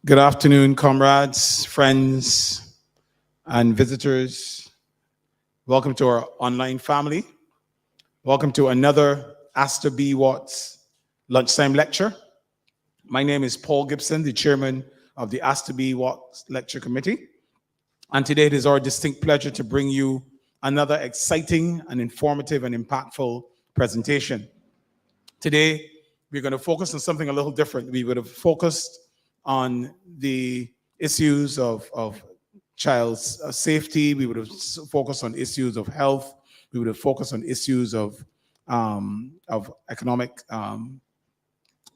Good afternoon, comrades, friends, and visitors. Welcome to our online family. Welcome to another Astor B. Watts Lunchtime Lecture. My name is Paul Gibson, the chairman of the Astor B. Watts Lecture Committee. And today it is our distinct pleasure to bring you another exciting and informative and impactful presentation. Today, we're going to focus on something a little different. We would have focused on the issues of child's safety. We would have focused on issues of health. We would have focused on issues of economic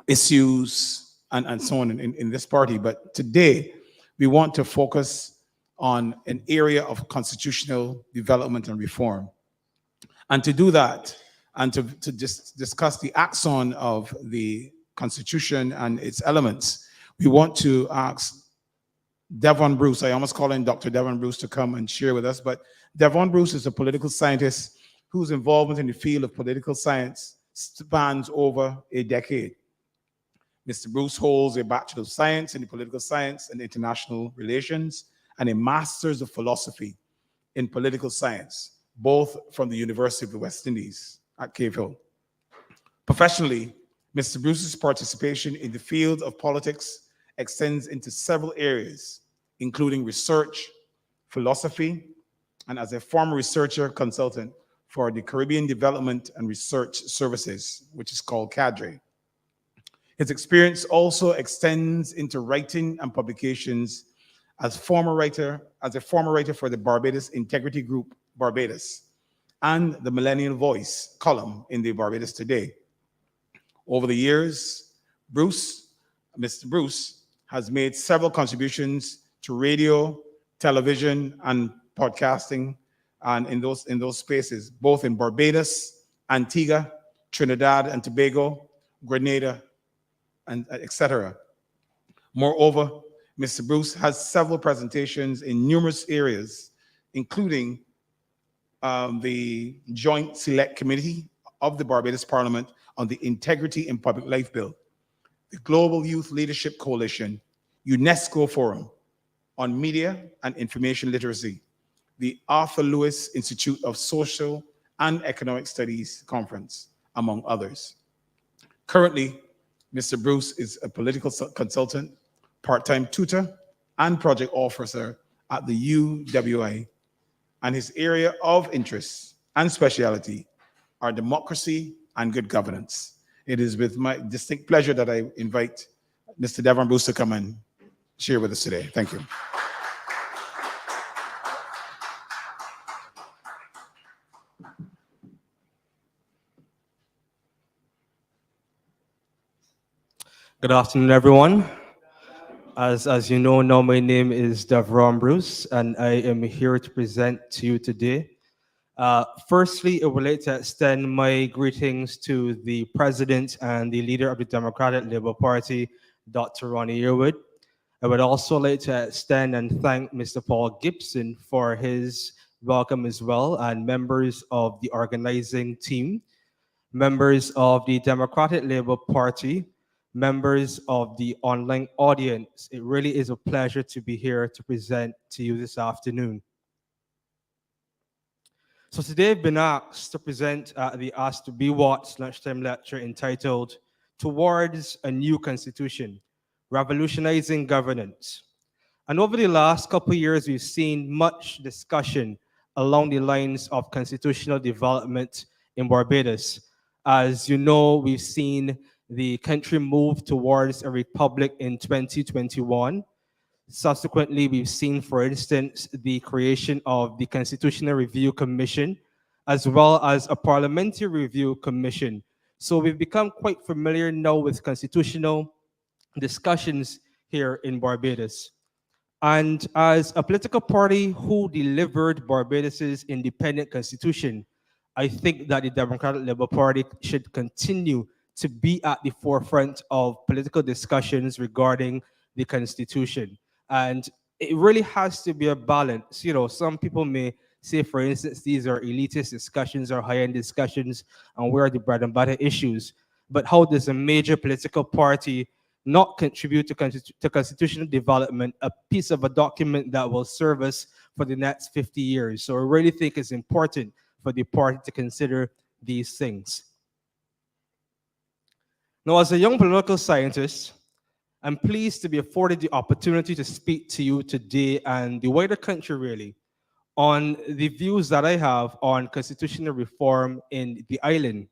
issues and so on in this party. But today, we want to focus on an area of constitutional development and reform. And to do that, and to just discuss the axon of the Constitution and its elements, we want to ask Devon Bruce, I almost call in Dr. Devon Bruce to come and share with us, but Devon Bruce is a political scientist whose involvement in the field of political science spans over a decade. Mr. Bruce holds a Bachelor of Science in Political Science and International Relations and a Master's of Philosophy in Political Science, both from the University of the West Indies at Cave Hill. Professionally, Mr. Bruce's participation in the field of politics extends into several areas, including research, philosophy, and as a former researcher consultant for the Caribbean Development and Research Services, which is called CADRE. His experience also extends into writing and publications as a former writer for the Barbados Integrity Group, Barbados, and the Millennial Voice column in the Barbados Today. Over the years, Mr. Bruce has made several contributions to radio, television, and podcasting, and in those spaces, both in Barbados, Antigua, Trinidad and Tobago, Grenada, and etc. Moreover, Mr. Bruce has several presentations in numerous areas, including the Joint Select Committee of the Barbados Parliament on the Integrity in Public Life Bill, the Global Youth Leadership Coalition, UNESCO Forum on Media and Information Literacy, the Arthur Lewis Institute of Social and Economic Studies Conference, among others. Currently, Mr. Bruce is a political consultant, part-time tutor, and project officer at the UWI, and his area of interest and speciality are democracy and good governance. It is with my distinct pleasure that I invite Mr. Devon Bruce to come and share with us today. Thank you. Good afternoon, everyone. As you know, now my name is DEVARON Bruce, and I am here to present to you today. Firstly, I would like to extend my greetings to the President and the leader of the Democratic Labour Party, Dr. Ronnie Yearwood. I would also like to extend and thank Mr. Paul Gibson for his welcome as well, and members of the organizing team, members of the Democratic Labour Party, members of the online audience. It really is a pleasure to be here to present to you this afternoon. So today I've been asked to present the Astor B. Watts Lunchtime Lecture entitled Towards a New Constitution, Revolutionizing Governance. And over the last couple of years, we've seen much discussion along the lines of constitutional development in Barbados. As you know, we've seen the country move towards a republic in 2021. Subsequently, we've seen, for instance, the creation of the Constitutional Review Commission, as well as a Parliamentary Review Commission. So we've become quite familiar now with constitutional discussions here in Barbados. And as a political party who delivered Barbados's independent constitution, I think that the Democratic Labour Party should continue to be at the forefront of political discussions regarding the Constitution. And it really has to be a balance. You know, some people may say, for instance, these are elitist discussions or high-end discussions, and where are the bread and butter issues? But how does a major political party not contribute to constitutional development, a piece of a document that will serve us for the next 50 years. So I really think it's important for the party to consider these things. Now, as a young political scientist, I'm pleased to be afforded the opportunity to speak to you today and the wider country really on the views that I have on constitutional reform in the island.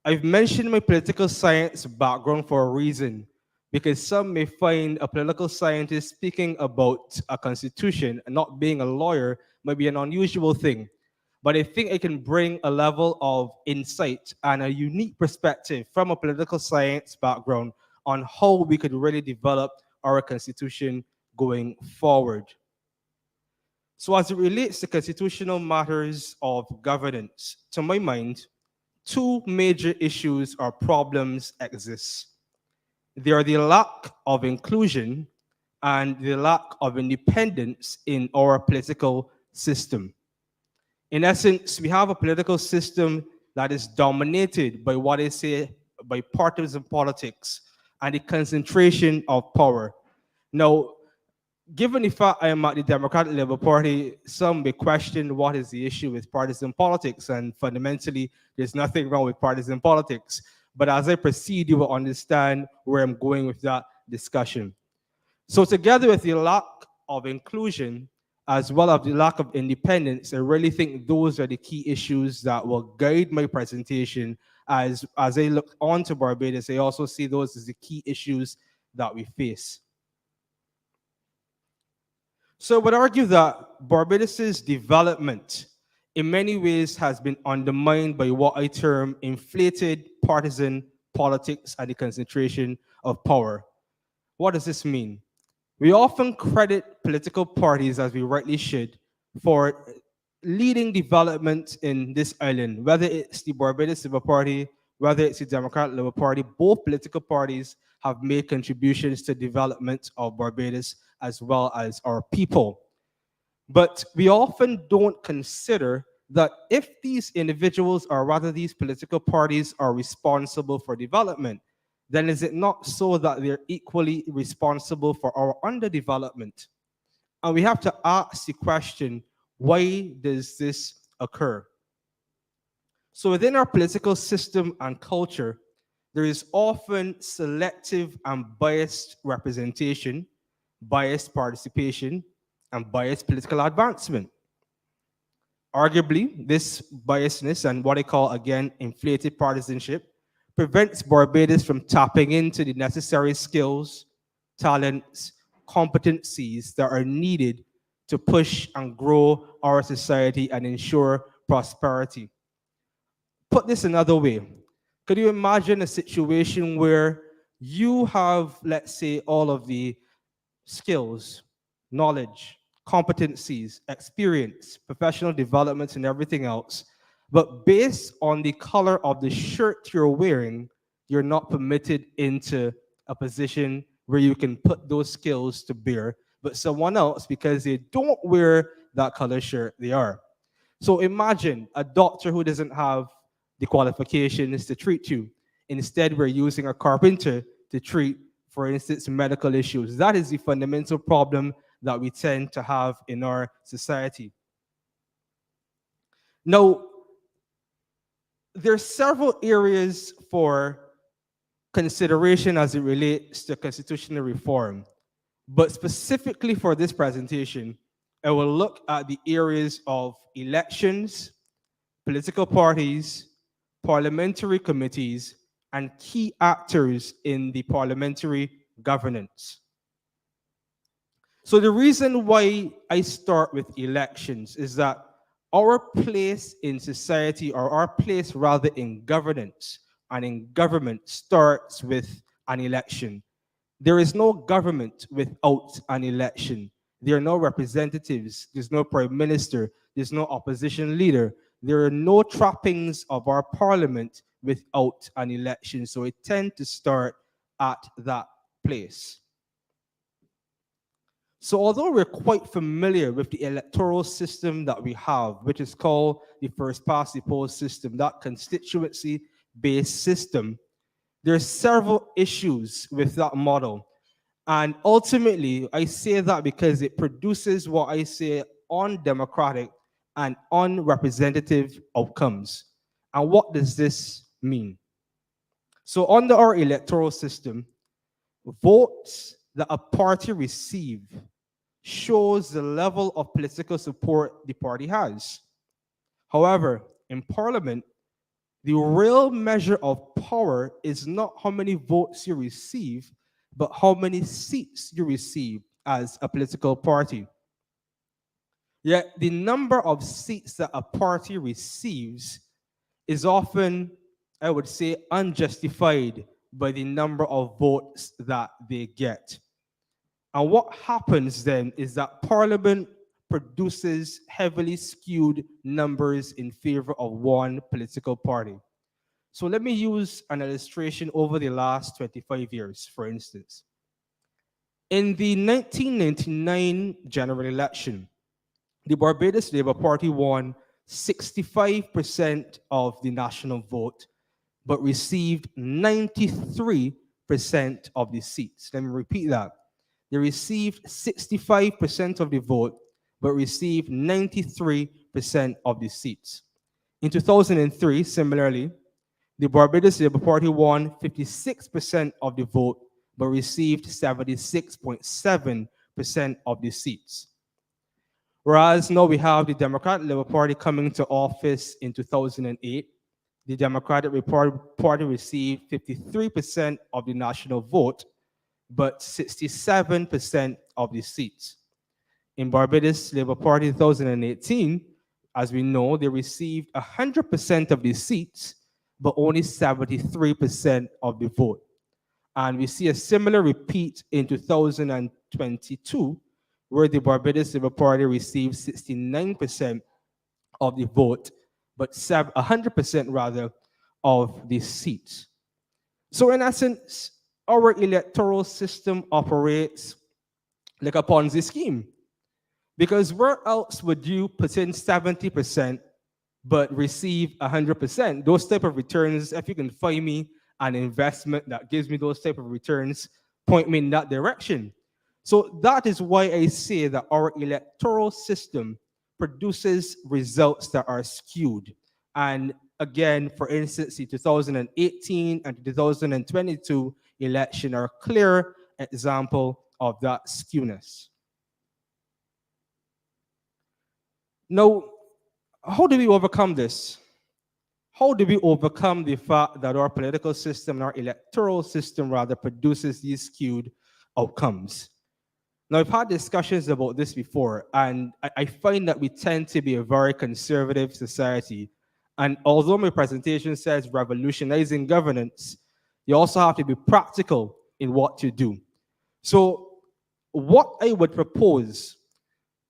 I've mentioned my political science background for a reason, because some may find a political scientist speaking about a constitution and not being a lawyer might be an unusual thing. But I think I can bring a level of insight and a unique perspective from a political science background on how we could really develop our constitution going forward. So as it relates to constitutional matters of governance, to my mind, two major issues or problems exist. They are the lack of inclusion and the lack of independence in our political system. In essence, we have a political system that is dominated by what I say by partisan politics and the concentration of power. Now, given the fact I am at the Democratic Labour Party, some may question what is the issue with partisan politics, and fundamentally, there's nothing wrong with partisan politics. But as I proceed, you will understand where I'm going with that discussion. So together with the lack of inclusion, as well as the lack of independence, I really think those are the key issues that will guide my presentation. As I look on to Barbados, I also see those as the key issues that we face. So I would argue that Barbados's development in many ways has been undermined by what I term inflated partisan politics and the concentration of power. What does this mean? We often credit political parties, as we rightly should, for leading development in this island, whether it's the Barbados Labour Party, whether it's the Democratic Labour Party. Both political parties have made contributions to development of Barbados as well as our people. But we often don't consider that if these individuals, or rather these political parties, are responsible for development, then is it not so that they're equally responsible for our underdevelopment? And we have to ask the question, why does this occur? So within our political system and culture, there is often selective and biased representation, biased participation, and biased political advancement. Arguably, this biasness and what I call, again, inflated partisanship prevents Barbados from tapping into the necessary skills, talents, competencies that are needed to push and grow our society and ensure prosperity. Put this another way, could you imagine a situation where you have, let's say, all of the skills, knowledge, competencies, experience, professional developments, and everything else, but based on the color of the shirt you're wearing, you're not permitted into a position where you can put those skills to bear, but someone else, because they don't wear that color shirt, they are. So imagine a doctor who doesn't have the qualifications to treat you. Instead, we're using a carpenter to treat, for instance, medical issues. That is the fundamental problem that we tend to have in our society. Now, there are several areas for consideration as it relates to constitutional reform, but specifically for this presentation, I will look at the areas of elections, political parties, parliamentary committees, and key actors in the parliamentary governance. So the reason why I start with elections is that our place in society, or our place rather in governance and in government, starts with an election. There is no government without an election. There are no representatives, there's no prime minister, there's no opposition leader. There are no trappings of our parliament without an election. So it tends to start at that place. So although we're quite familiar with the electoral system that we have, which is called the first past the post system, that constituency-based system, There's several issues with that model. And ultimately, I say that because it produces what I say undemocratic and unrepresentative outcomes. And what does this mean? So under our electoral system, votes that a party receives shows the level of political support the party has. However, in parliament, the real measure of power is not how many votes you receive, but how many seats you receive as a political party. Yet the number of seats that a party receives is often, I would say, unjustified by the number of votes that they get. And what happens then is that Parliament produces heavily skewed numbers in favor of one political party. So let me use an illustration over the last 25 years, for instance. In the 1999 general election, the Barbados Labour Party won 65% of the national vote, but received 93% of the seats. Let me repeat that. They received 65% of the vote, but received 93% of the seats. In 2003, similarly, the Barbados Labour Party won 56% of the vote, but received 76.7% of the seats. Whereas now we have the Democratic Labour Party coming to office in 2008. The Democratic Party received 53% of the national vote, but 67% of the seats. In Barbados Labour Party 2018, as we know, they received 100% of the seats, but only 73% of the vote. And we see a similar repeat in 2022, where the Barbados Labour Party received 69% of the vote, but 100% rather of the seats. So in essence, our electoral system operates like a Ponzi scheme. Because where else would you put in 70% but receive 100%? Those type of returns, if you can find me an investment that gives me those type of returns, point me in that direction. So that is why I say that our electoral system produces results that are skewed. And again, for instance, the 2018 and 2022 election are a clear example of that skewness. Now, how do we overcome this? How do we overcome the fact that our political system, our electoral system rather, produces these skewed outcomes? Now, I've had discussions about this before, and I find that we tend to be a very conservative society. And although my presentation says revolutionizing governance, you also have to be practical in what you do. So what I would propose,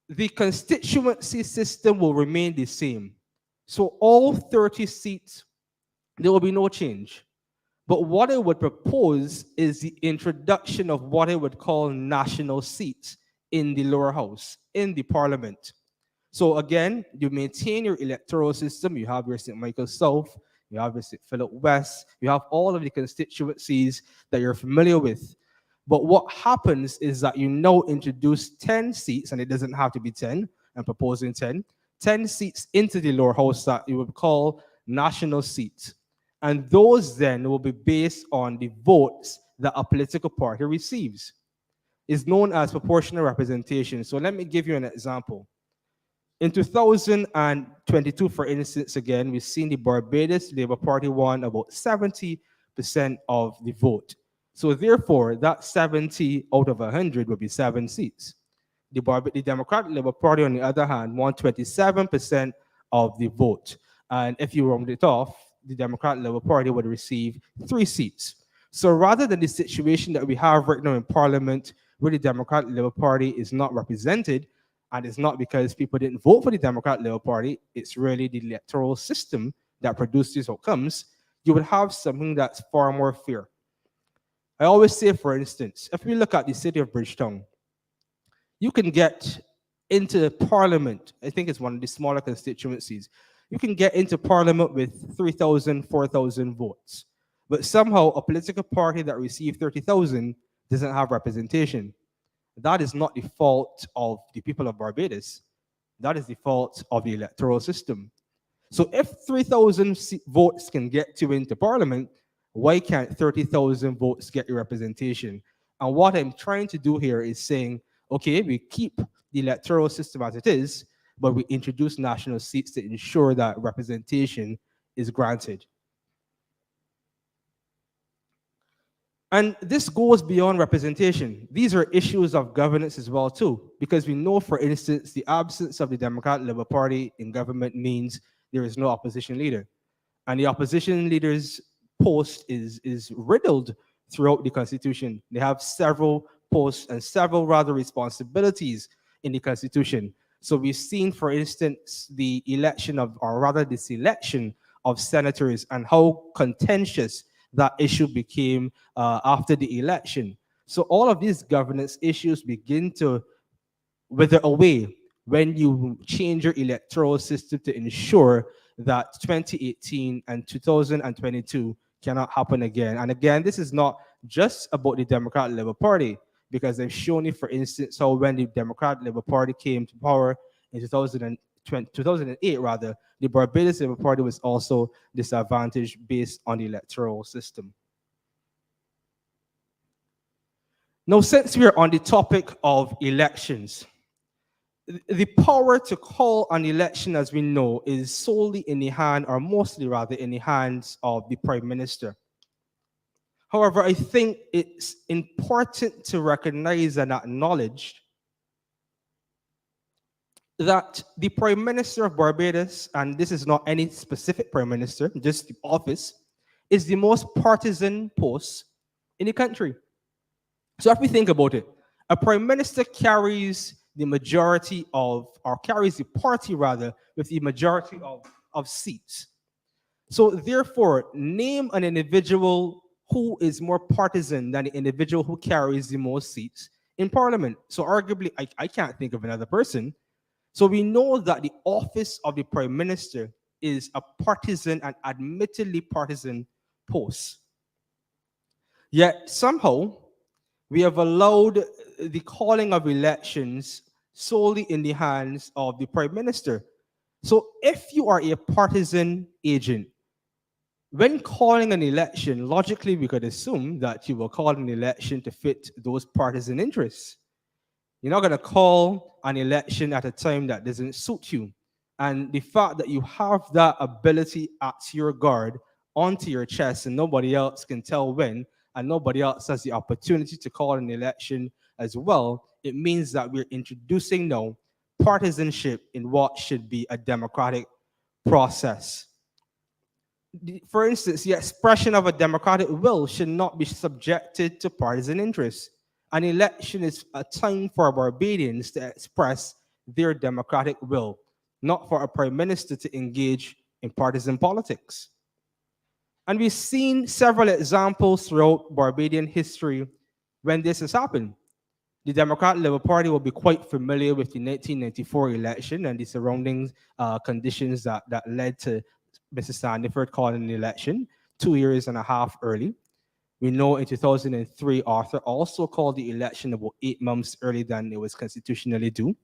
the constituency system will remain the same. So all 30 seats, there will be no change. But what I would propose is the introduction of what I would call national seats in the lower house, in the parliament. So again, you maintain your electoral system. You have your St. Michael South, you have your St. Philip West, you have all of the constituencies that you're familiar with. But what happens is that you now introduce 10 seats, and it doesn't have to be 10, I'm proposing 10 seats into the lower house that you would call national seats. And those then will be based on the votes that a political party receives. It's known as proportional representation. So let me give you an example. In 2022, for instance, again, we've seen the Barbados Labour Party won about 70% of the vote. So therefore, that 70 out of 100 would be 7 seats. The Democratic Labour Party, on the other hand, won 27% of the vote. And if you round it off, the Democratic Labour Party would receive 3 seats. So rather than the situation that we have right now in Parliament, where the Democratic Labour Party is not represented, and it's not because people didn't vote for the Democratic Labour Party, it's really the electoral system that produced these outcomes, you would have something that's far more fair. I always say, for instance, if we look at the city of Bridgetown, you can get into Parliament, I think it's one of the smaller constituencies, you can get into Parliament with 3,000, 4,000 votes. But somehow a political party that received 30,000 doesn't have representation. That is not the fault of the people of Barbados. That is the fault of the electoral system. So if 3,000 votes can get you into parliament, why can't 30,000 votes get your representation? And what I'm trying to do here is saying, okay, we keep the electoral system as it is, but we introduce national seats to ensure that representation is granted. And this goes beyond representation. These are issues of governance as well too, because we know, for instance, the absence of the Democratic Labour Party in government means there is no opposition leader. And the opposition leader's post is riddled throughout the Constitution. They have several posts and several rather responsibilities in the Constitution. So we've seen, for instance, the election of, or rather the selection of senators and how contentious that issue became after the election. So all of these governance issues begin to wither away when you change your electoral system to ensure that 2018 and 2022 cannot happen again. And again, this is not just about the Democratic Labour Party, because they've shown you, for instance, how when the Democratic Labour Party came to power in 2008, rather, the Barbados Labour Party was also disadvantaged based on the electoral system. Now, since we're on the topic of elections, the power to call an election, as we know, is solely in the hand, or mostly rather in the hands of the Prime Minister. However, I think it's important to recognize and acknowledge that the Prime Minister of Barbados, and this is not any specific Prime Minister, just the office, is the most partisan post in the country. So if we think about it, a Prime Minister carries the majority of, or carries the party rather, with the majority of seats. So therefore, name an individual who is more partisan than the individual who carries the most seats in Parliament. So arguably, I can't think of another person. So we know that the office of the Prime Minister is a partisan and admittedly partisan post. Yet somehow we have allowed the calling of elections solely in the hands of the Prime Minister. So if you are a partisan agent, when calling an election, logically we could assume that you will call an election to fit those partisan interests. You're not going to call an election at a time that doesn't suit you. And the fact that you have that ability at your guard, onto your chest, and nobody else can tell when, and nobody else has the opportunity to call an election as well, it means that we're introducing now partisanship in what should be a democratic process. For instance, the expression of a democratic will should not be subjected to partisan interests. An election is a time for Barbadians to express their democratic will, not for a prime minister to engage in partisan politics. And we've seen several examples throughout Barbadian history when this has happened. The Democratic Labour Party will be quite familiar with the 1994 election and the surrounding conditions that led to Mr. Sandiford calling an election 2.5 years early. We know in 2003, Arthur also called the election about 8 months earlier than it was constitutionally due.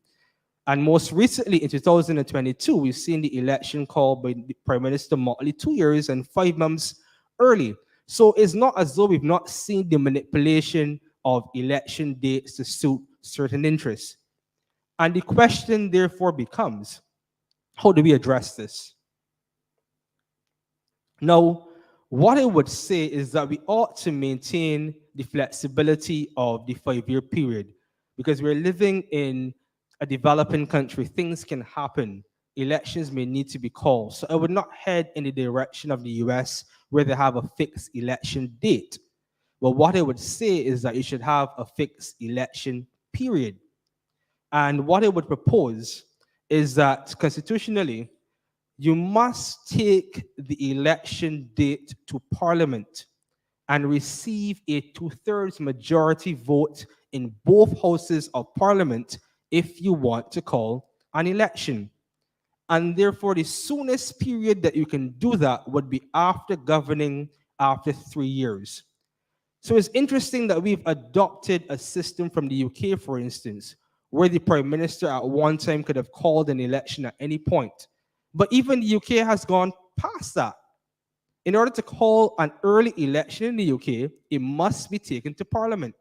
And most recently, in 2022, we've seen the election called by the Prime Minister Motley 2 years and 5 months early. So it's not as though we've not seen the manipulation of election dates to suit certain interests. And the question therefore becomes, how do we address this? Now, what I would say is that we ought to maintain the flexibility of the 5-year period, because we're living in a developing country. Things can happen. Elections may need to be called. So I would not head in the direction of the US where they have a fixed election date. But what I would say is that you should have a fixed election period. And what I would propose is that constitutionally, you must take the election date to Parliament and receive a 2/3 majority vote in both houses of Parliament if you want to call an election. And therefore, the soonest period that you can do that would be after governing after 3 years. So it's interesting that we've adopted a system from the UK, for instance, where the Prime Minister at one time could have called an election at any point. But even the UK has gone past that. In order to call an early election in the UK, it must be taken to Parliament.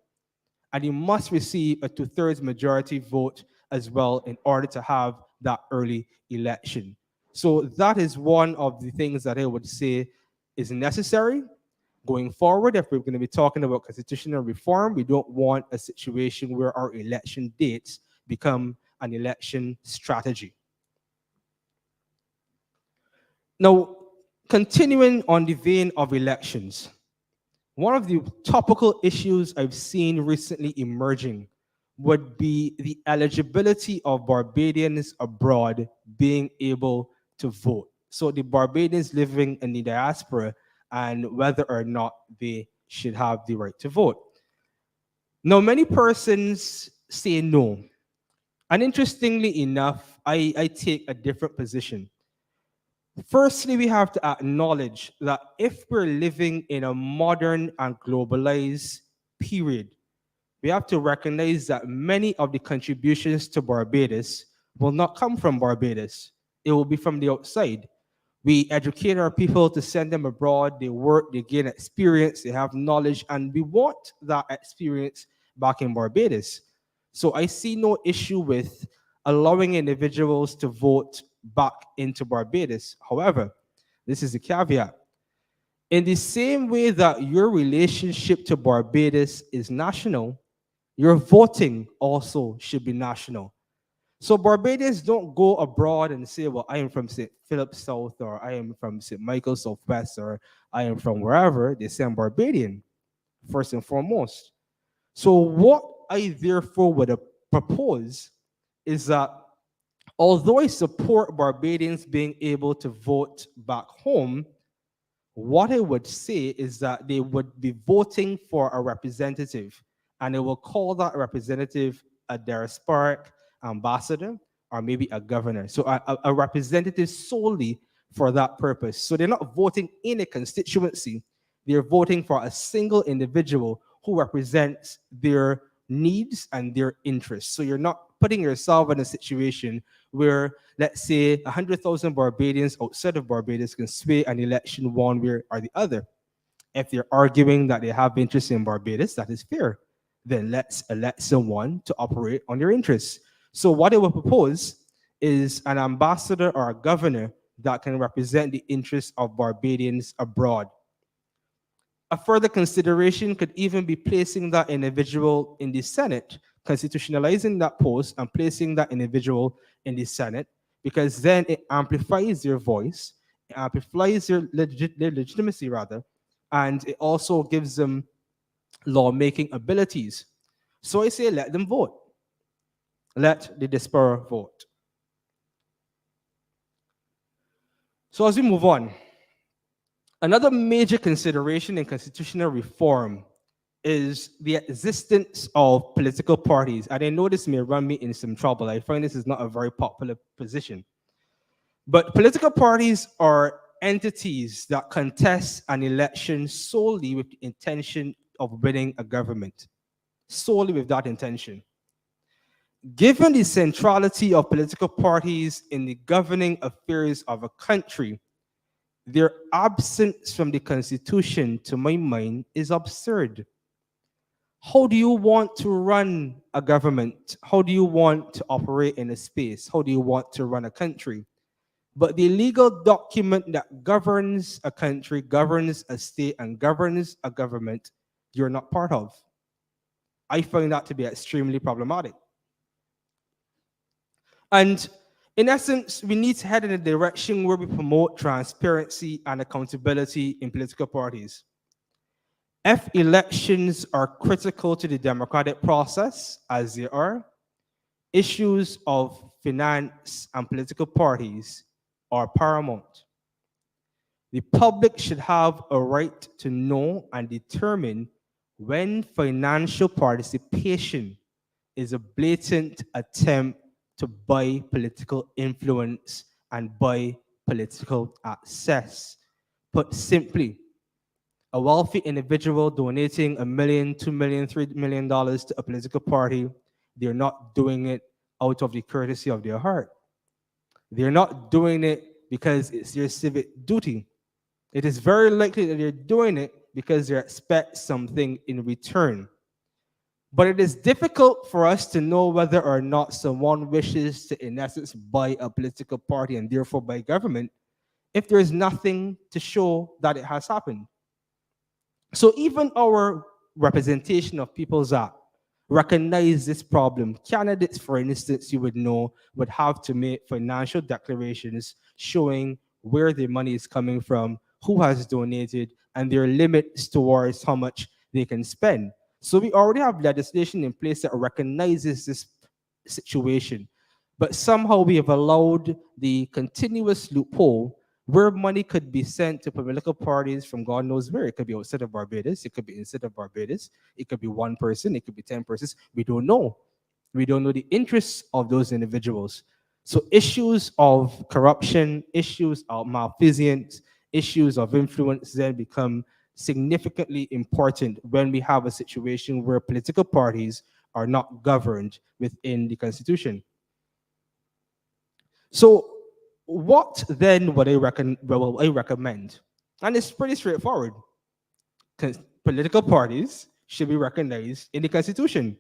And you must receive a 2/3 majority vote as well in order to have that early election. So that is one of the things that I would say is necessary going forward. If we're going to be talking about constitutional reform, we don't want a situation where our election dates become an election strategy. Now, continuing on the vein of elections, one of the topical issues I've seen recently emerging would be the eligibility of Barbadians abroad being able to vote. So the Barbadians living in the diaspora and whether or not they should have the right to vote. Now, many persons say no. And interestingly enough, I take a different position. Firstly, we have to acknowledge that if we're living in a modern and globalized period, we have to recognize that many of the contributions to Barbados will not come from Barbados. It will be from the outside. We educate our people to send them abroad, they work, they gain experience, they have knowledge, and we want that experience back in Barbados. So I see no issue with allowing individuals to vote back into Barbados. However, this is the caveat. In the same way that your relationship to Barbados is national, your voting also should be national. So Barbadians don't go abroad and say, well, I am from St. Philip South, or I am from St. Michael Southwest, or I am from wherever. They say I'm Barbadian, first and foremost. So what I therefore would propose is that although I support Barbadians being able to vote back home, what I would say is that they would be voting for a representative, and they will call that representative a diasporic ambassador or maybe a governor. So a representative solely for that purpose. So they're not voting in a constituency, they're voting for a single individual who represents their needs and their interests. So you're not putting yourself in a situation where, let's say, 100,000 Barbadians outside of Barbados can sway an election one way or the other. If they're arguing that they have interest in Barbados, that is fair. Then let's elect someone to operate on their interests. So what I will propose is an ambassador or a governor that can represent the interests of Barbadians abroad. A further consideration could even be placing that individual in the Senate, constitutionalizing that post and placing that individual in the Senate, because then it amplifies their voice, it amplifies their legitimacy rather, and it also gives them lawmaking abilities. So I say let them vote. Let the diaspora vote. So as we move on, another major consideration in constitutional reform is the existence of political parties. And I know this may run me in some trouble. I find this is not a very popular position. But political parties are entities that contest an election solely with the intention of winning a government, solely with that intention. Given the centrality of political parties in the governing affairs of a country, their absence from the Constitution, to my mind, is absurd. How do you want to run a government? How do you want to operate in a space? How do you want to run a country? But the legal document that governs a country, governs a state, and governs a government, you're not part of. I find that to be extremely problematic. And in essence, we need to head in a direction where we promote transparency and accountability in political parties. If elections are critical to the democratic process, as they are, issues of finance and political parties are paramount. The public should have a right to know and determine when financial participation is a blatant attempt to buy political influence and buy political access. Put simply, A wealthy individual donating $1 million, $2 million, $3 million to a political party, they're not doing it out of the courtesy of their heart. They're not doing it because it's their civic duty. It is very likely that they're doing it because they expect something in return. But it is difficult for us to know whether or not someone wishes to, in essence, buy a political party and therefore buy government if there is nothing to show that it has happened. So even our representation of People's Act recognize this problem. Candidates, for instance, you would know, would have to make financial declarations showing where their money is coming from, who has donated, and their limits towards how much they can spend. So we already have legislation in place that recognizes this situation, but somehow we have allowed the continuous loophole where money could be sent to political parties from God knows where. It could be outside of Barbados, it could be inside of Barbados, it could be one person, it could be 10 persons. We don't know. We don't know the interests of those individuals. So issues of corruption, issues of malfeasance, issues of influence then become significantly important when we have a situation where political parties are not governed within the Constitution. So what then would I recommend? And it's pretty straightforward. Political parties should be recognized in the Constitution.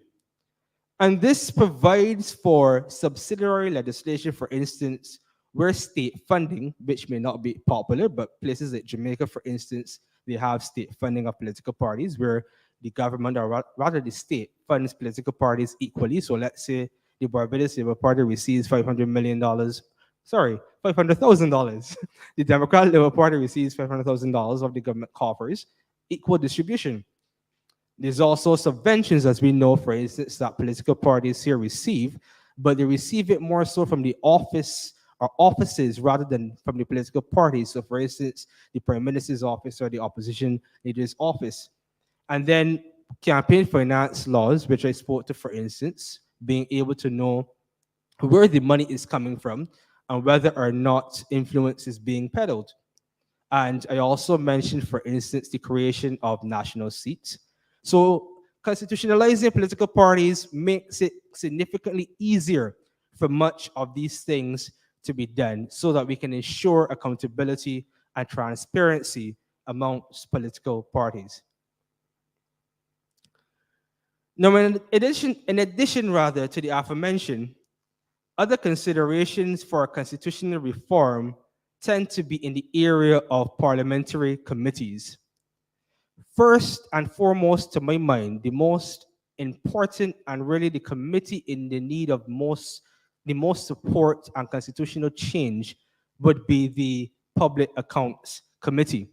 And this provides for subsidiary legislation, for instance, where state funding, which may not be popular, but places like Jamaica, for instance, they have state funding of political parties where the government, or rather the state, funds political parties equally. So let's say the Barbados Labour Party receives $500 million. Sorry, $500,000. The Democratic Labour Party receives $500,000 of the government coffers, equal distribution. There's also subventions, as we know, for instance, that political parties here receive, but they receive it more so from the office or offices rather than from the political parties. So, for instance, the Prime Minister's office or the opposition leader's office. And then campaign finance laws, which I spoke to, for instance, being able to know where the money is coming from and whether or not influence is being peddled. And I also mentioned, for instance, the creation of national seats. So constitutionalizing political parties makes it significantly easier for much of these things to be done so that we can ensure accountability and transparency amongst political parties. Now, in addition to the aforementioned, other considerations for constitutional reform tend to be in the area of parliamentary committees. First and foremost, to my mind, the most important and really the committee in the need of the most support and constitutional change would be the Public Accounts Committee,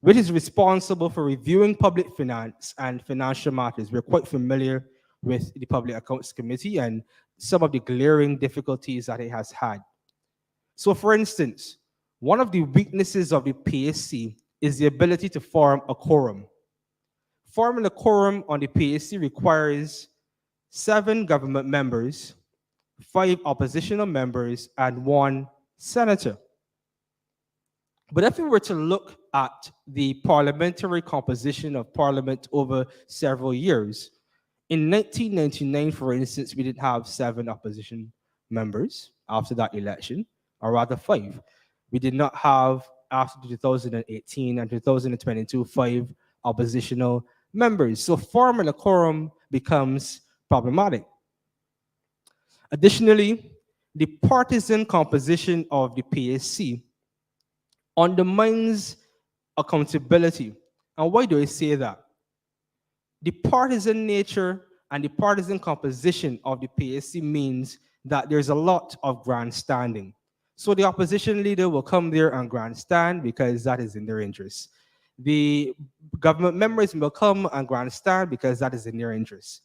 which is responsible for reviewing public finance and financial matters. We're quite familiar with the Public Accounts Committee and some of the glaring difficulties that it has had. So, for instance, one of the weaknesses of the PAC is the ability to form a quorum. Forming a quorum on the PAC requires 7 government members, 5 oppositional members, and 1 senator. But if we were to look at the parliamentary composition of Parliament over several years, in 1999, for instance, we did have 7 opposition members after that election, or rather 5. We did not have, after 2018 and 2022, 5 oppositional members. So forming a quorum becomes problematic. Additionally, the partisan composition of the PAC undermines accountability. And why do I say that? The partisan nature and the partisan composition of the PAC means that there's a lot of grandstanding. So the opposition leader will come there and grandstand because that is in their interest. The government members will come and grandstand because that is in their interest.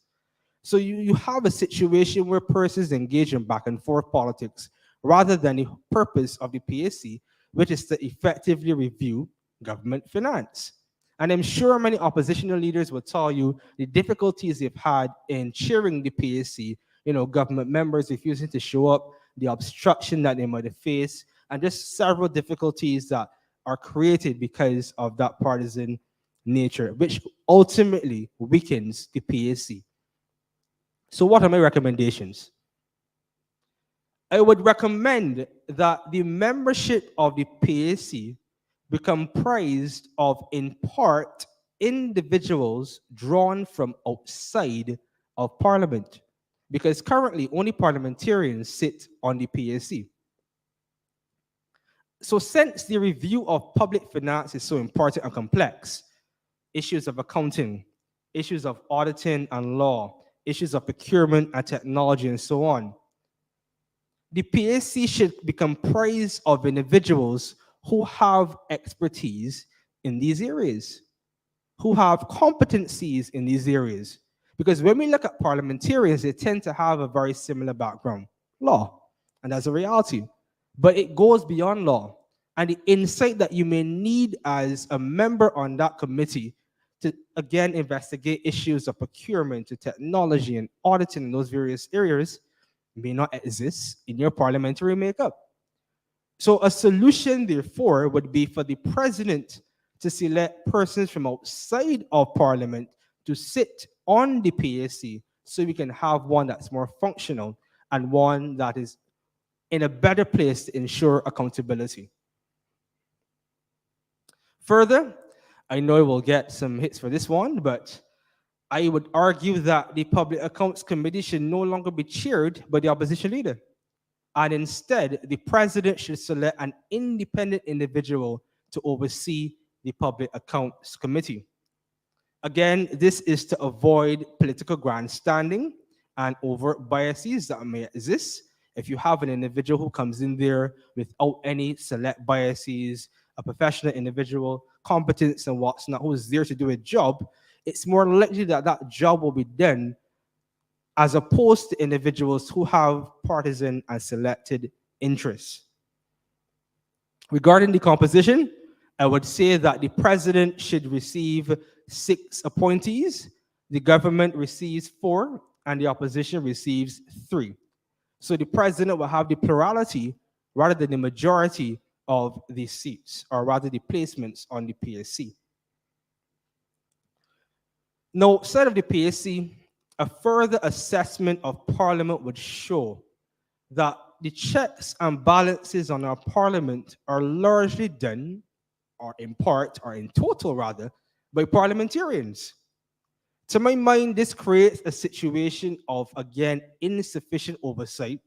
So you have a situation where persons engage in back and forth politics rather than the purpose of the PAC, which is to effectively review government finance. And I'm sure many oppositional leaders will tell you the difficulties they've had in chairing the PAC, government members refusing to show up, the obstruction that they might have faced, and just several difficulties that are created because of that partisan nature, which ultimately weakens the PAC. So, what are my recommendations? I would recommend that the membership of the PAC be comprised of, in part, individuals drawn from outside of Parliament, because currently only parliamentarians sit on the PAC. So, since the review of public finance is so important and complex, issues of accounting, issues of auditing and law, issues of procurement and technology, and so on, the PAC should be comprised of individuals who have expertise in these areas, who have competencies in these areas. Because when we look at parliamentarians, they tend to have a very similar background, law, and that's a reality. But it goes beyond law. And the insight that you may need as a member on that committee to, again, investigate issues of procurement, to technology and auditing in those various areas may not exist in your parliamentary makeup. So a solution, therefore, would be for the president to select persons from outside of Parliament to sit on the PAC so we can have one that's more functional and one that is in a better place to ensure accountability. Further, I know I will get some hits for this one, but I would argue that the Public Accounts Committee should no longer be chaired by the opposition leader. And instead, the president should select an independent individual to oversee the Public Accounts Committee. Again, this is to avoid political grandstanding and overt biases that may exist. If you have an individual who comes in there without any select biases, a professional individual, competence and what's not, who is there to do a job, it's more likely that that job will be done as opposed to individuals who have partisan and selected interests. Regarding the composition, I would say that the president should receive 6 appointees, the government receives 4, and the opposition receives 3. So the president will have the plurality rather than the majority of the seats, or rather the placements on the PSC. Now, outside of the PSC, a further assessment of Parliament would show that the checks and balances on our Parliament are largely done, or in part, or in total rather, by parliamentarians. To my mind, this creates a situation of, again, insufficient oversight,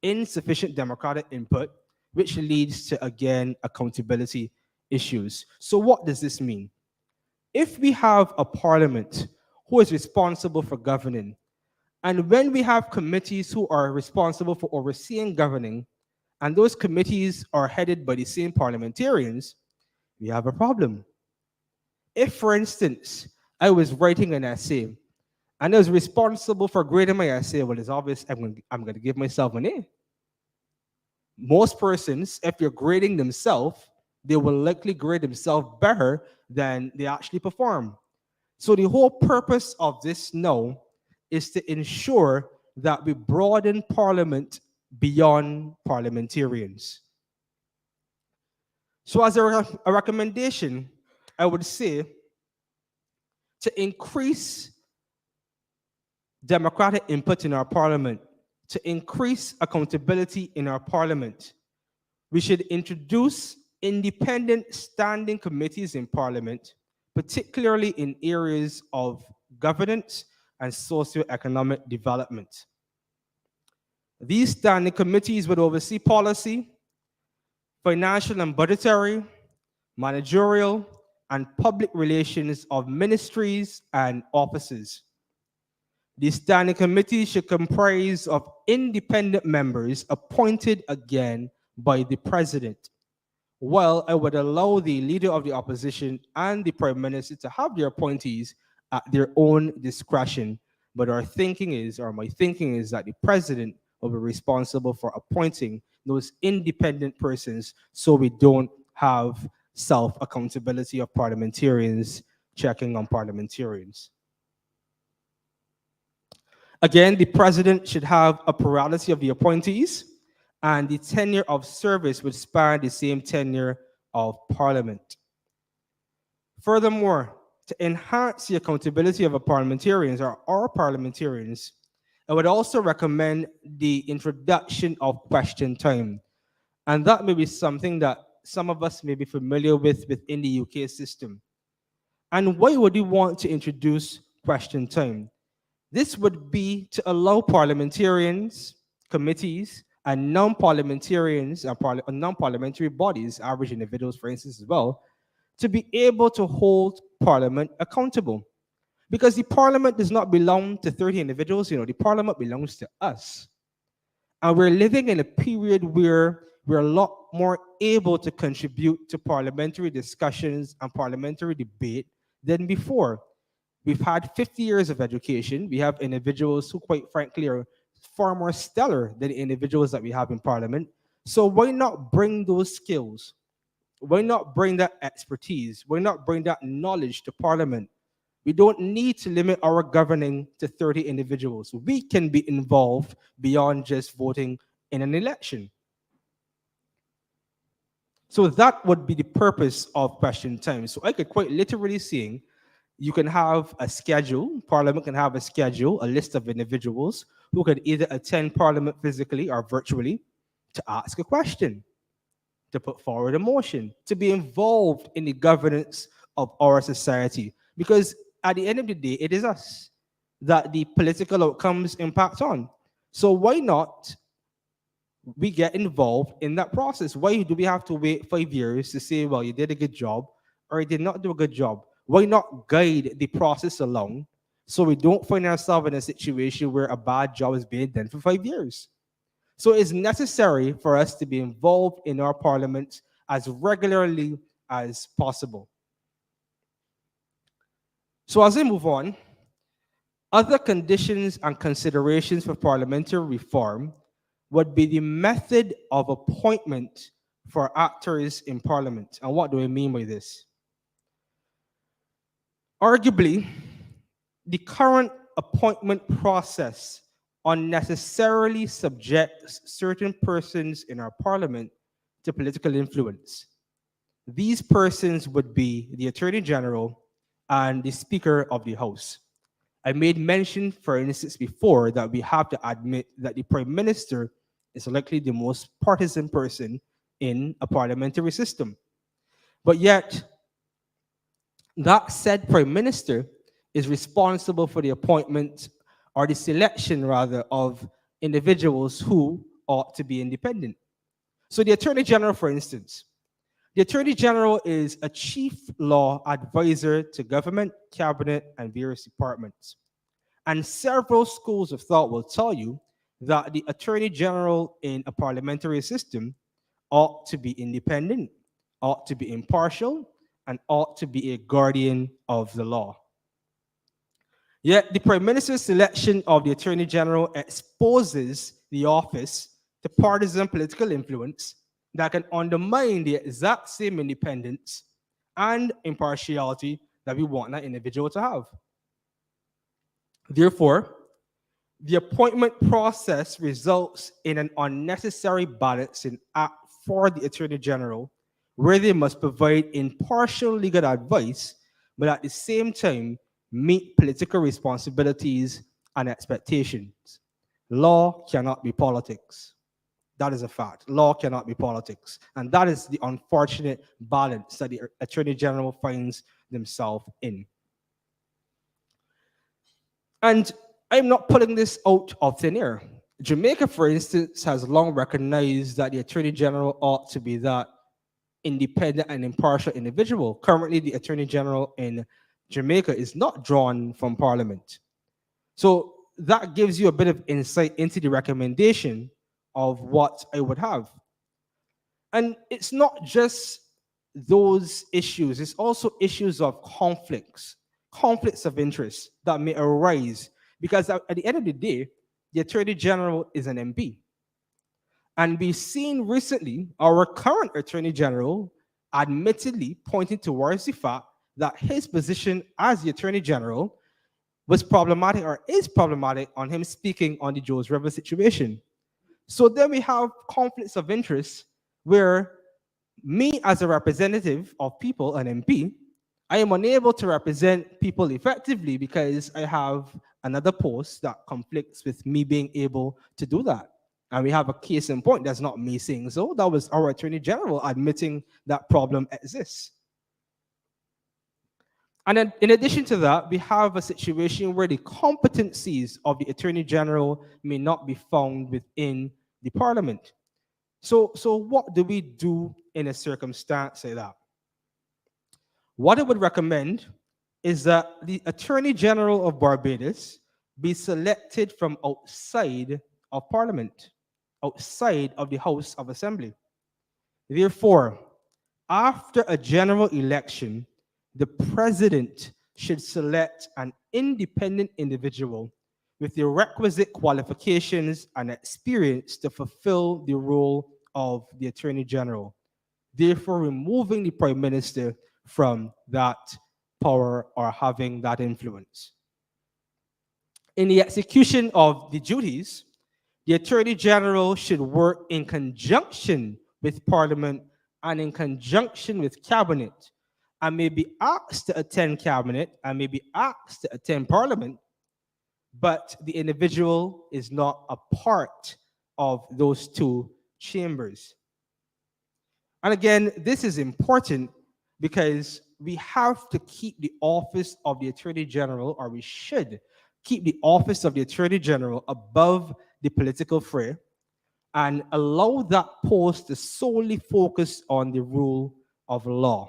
insufficient democratic input, which leads to, again, accountability issues. So what does this mean? If we have a parliament who is responsible for governing, and when we have committees who are responsible for overseeing governing, and those committees are headed by the same parliamentarians, we have a problem. If, for instance, I was writing an essay and I was responsible for grading my essay, well, it's obvious I'm going to give myself an A. Most persons, if you're grading themselves, they will likely grade themselves better than they actually perform. So the whole purpose of this now is to ensure that we broaden Parliament beyond parliamentarians. So as a recommendation, I would say to increase democratic input in our Parliament, to increase accountability in our Parliament, we should introduce independent standing committees in Parliament, particularly in areas of governance and socio-economic development. These standing committees would oversee policy, financial and budgetary, managerial, and public relations of ministries and offices. These standing committees should comprise of independent members appointed again by the president. Well, I would allow the leader of the opposition and the prime minister to have their appointees at their own discretion. But our thinking is, or my thinking is, that the president will be responsible for appointing those independent persons so we don't have self-accountability of parliamentarians checking on parliamentarians. Again, the president should have a plurality of the appointees, and the tenure of service would span the same tenure of Parliament. Furthermore, to enhance the accountability of our parliamentarians or our parliamentarians, I would also recommend the introduction of question time. And that may be something that some of us may be familiar with within the UK system. And why would you want to introduce question time? This would be to allow parliamentarians, committees, and non-parliamentarians and non-parliamentary bodies, average individuals, for instance, as well, to be able to hold Parliament accountable. Because the Parliament does not belong to 30 individuals, the Parliament belongs to us. And we're living in a period where we're a lot more able to contribute to parliamentary discussions and parliamentary debate than before. We've had 50 years of education. We have individuals who, quite frankly, are far more stellar than the individuals that we have in Parliament. So why not bring those skills? Why not bring that expertise? Why not bring that knowledge to Parliament? We don't need to limit our governing to 30 individuals. We can be involved beyond just voting in an election. So that would be the purpose of question time. So I could quite literally saying, you can have a schedule, Parliament can have a schedule, a list of individuals who could either attend Parliament physically or virtually to ask a question, to put forward a motion, to be involved in the governance of our society. Because at the end of the day, it is us that the political outcomes impact on. So why not we get involved in that process? Why do we have to wait 5 years to say, well, you did a good job or you did not do a good job? Why not guide the process along so we don't find ourselves in a situation where a bad job is being done for 5 years? So it's necessary for us to be involved in our parliament as regularly as possible. So as we move on, other conditions and considerations for parliamentary reform would be the method of appointment for actors in Parliament. And what do I mean by this? Arguably, the current appointment process unnecessarily subjects certain persons in our Parliament to political influence. These persons would be the Attorney General and the Speaker of the House. I made mention, for instance, before that we have to admit that the Prime Minister is likely the most partisan person in a parliamentary system. But yet, that said Prime Minister is responsible for the appointment or the selection, rather, of individuals who ought to be independent. So the Attorney General, for instance, the Attorney General is a chief law advisor to government, cabinet, and various departments. And several schools of thought will tell you that the Attorney General in a parliamentary system ought to be independent, ought to be impartial, and ought to be a guardian of the law. Yet the Prime Minister's selection of the Attorney General exposes the office to partisan political influence that can undermine the exact same independence and impartiality that we want that individual to have. Therefore, the appointment process results in an unnecessary balancing act for the Attorney General, where they must provide impartial legal advice, but at the same time meet political responsibilities and expectations. Law cannot be politics. That is a fact. Law cannot be politics. And that is the unfortunate balance that the Attorney General finds themselves in. And I'm not putting this out of thin air. Jamaica, for instance, has long recognized that the Attorney General ought to be that independent and impartial individual. Currently, the Attorney General in Jamaica is not drawn from Parliament. So that gives you a bit of insight into the recommendation of what I would have. And it's not just those issues, it's also issues of conflicts of interest that may arise, because at the end of the day, the Attorney General is an MP. And we've seen recently our current Attorney General admittedly pointing towards the fact that his position as the Attorney General was problematic or is problematic on him speaking on the Joes River situation. So then we have conflicts of interest where me as a representative of people, an MP, I am unable to represent people effectively because I have another post that conflicts with me being able to do that. And we have a case in point. That's not me saying so. That was our Attorney General admitting that problem exists. And then, in addition to that, we have a situation where the competencies of the Attorney General may not be found within the Parliament. So what do we do in a circumstance like that? What I would recommend is that the Attorney General of Barbados be selected from outside of Parliament, outside of the House of Assembly. Therefore, after a general election, the president should select an independent individual with the requisite qualifications and experience to fulfill the role of the Attorney General, therefore removing the Prime Minister from that power or having that influence. In the execution of the duties, the Attorney General should work in conjunction with Parliament and in conjunction with Cabinet, and may be asked to attend Cabinet and may be asked to attend Parliament, but the individual is not a part of those two chambers. And again, this is important because we have to keep the office of the Attorney General, or we should keep the office of the Attorney General above the political fray and allow that post to solely focus on the rule of law.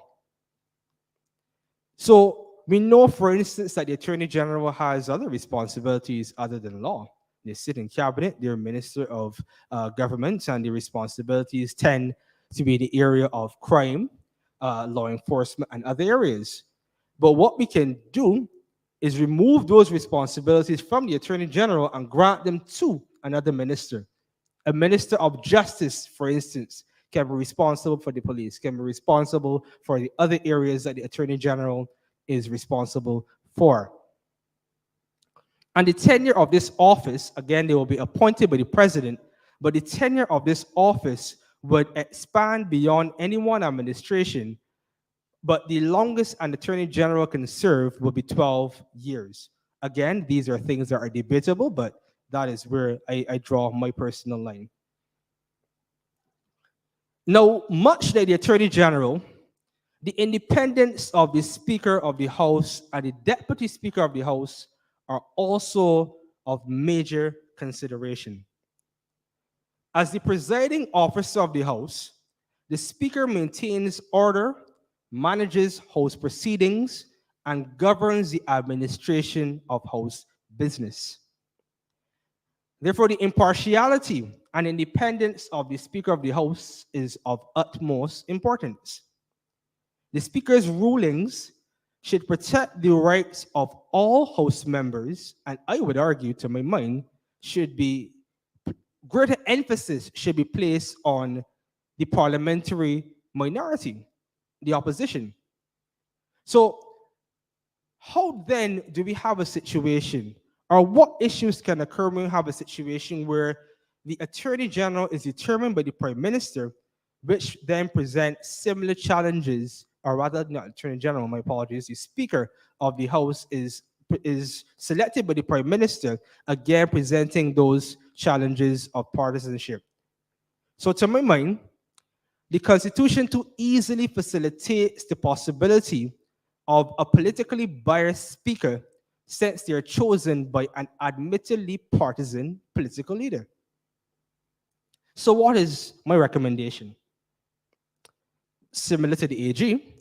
So we know, for instance, that the Attorney General has other responsibilities other than law. They sit in cabinet, they're Minister of Government, and the responsibilities tend to be the area of crime, law enforcement, and other areas. But what we can do is remove those responsibilities from the Attorney General and grant them to another minister. A Minister of Justice, for instance, can be responsible for the police, can be responsible for the other areas that the Attorney General is responsible for. And the tenure of this office, again, they will be appointed by the president, but the tenure of this office would expand beyond any one administration, but the longest an Attorney General can serve will be 12 years. Again, these are things that are debatable, but that is where I draw my personal line. Now, much like the Attorney General, the independence of the Speaker of the House and the Deputy Speaker of the House are also of major consideration. As the presiding officer of the House, the Speaker maintains order, manages House proceedings, and governs the administration of House business. Therefore, the impartiality and independence of the Speaker of the House is of utmost importance. The Speaker's rulings should protect the rights of all House members, and I would argue, to my mind, greater emphasis should be placed on the parliamentary minority, the opposition. So, how then do we have a situation, or what issues can occur when we have a situation where the Attorney General is determined by the Prime Minister, which then presents similar challenges, or rather, not Attorney General, my apologies, the Speaker of the House is selected by the Prime Minister, again presenting those challenges of partisanship. So to my mind, the Constitution too easily facilitates the possibility of a politically biased speaker since they are chosen by an admittedly partisan political leader. So what is my recommendation? Similar to the AG,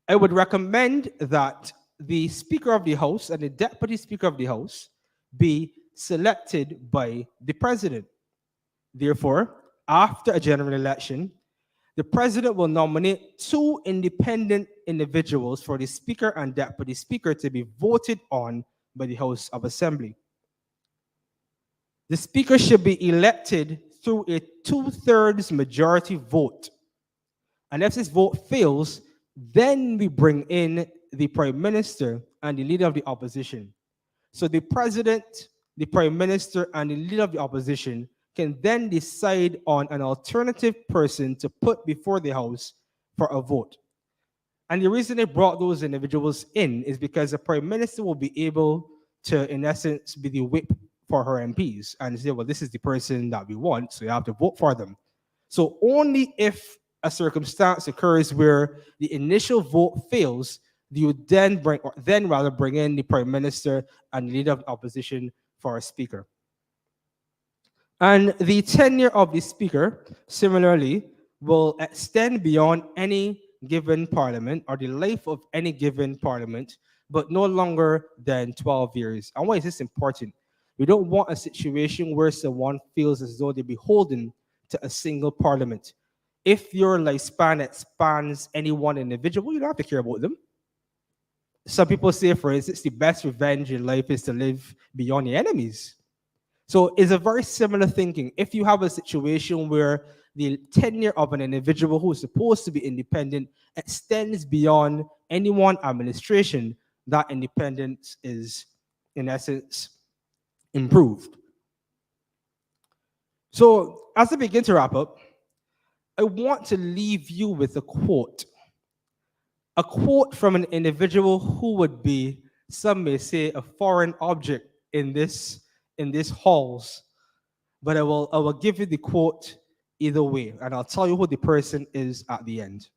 I would recommend that the Speaker of the House and the Deputy Speaker of the House be selected by the President. Therefore, after a general election, the President will nominate two independent individuals for the Speaker and Deputy Speaker to be voted on by the House of Assembly. The Speaker should be elected through a 2/3 majority vote. And if this vote fails, then we bring in the Prime Minister and the Leader of the Opposition. So the President, the Prime Minister, and the Leader of the Opposition can then decide on an alternative person to put before the House for a vote. And the reason they brought those individuals in is because the prime minister will be able to, in essence, be the whip for her MPs and say, well, this is the person that we want, so you have to vote for them. So only if a circumstance occurs where the initial vote fails, do you then bring, or then rather bring in the prime minister and the leader of the opposition for a speaker. And the tenure of the speaker, similarly, will extend beyond any given parliament or the life of any given parliament, but no longer than 12 years. And why is this important? We don't want a situation where someone feels as though they're beholden to a single parliament. If your lifespan expands any one individual, you don't have to care about them. Some people say, for instance, the best revenge in life is to live beyond your enemies. So it's a very similar thinking. If you have a situation where the tenure of an individual who is supposed to be independent extends beyond any one administration, that independence is, in essence, improved. So as I begin to wrap up, I want to leave you with a quote from an individual who would be, some may say, a foreign object in this halls. But I will give you the quote either way, and I'll tell you who the person is at the end.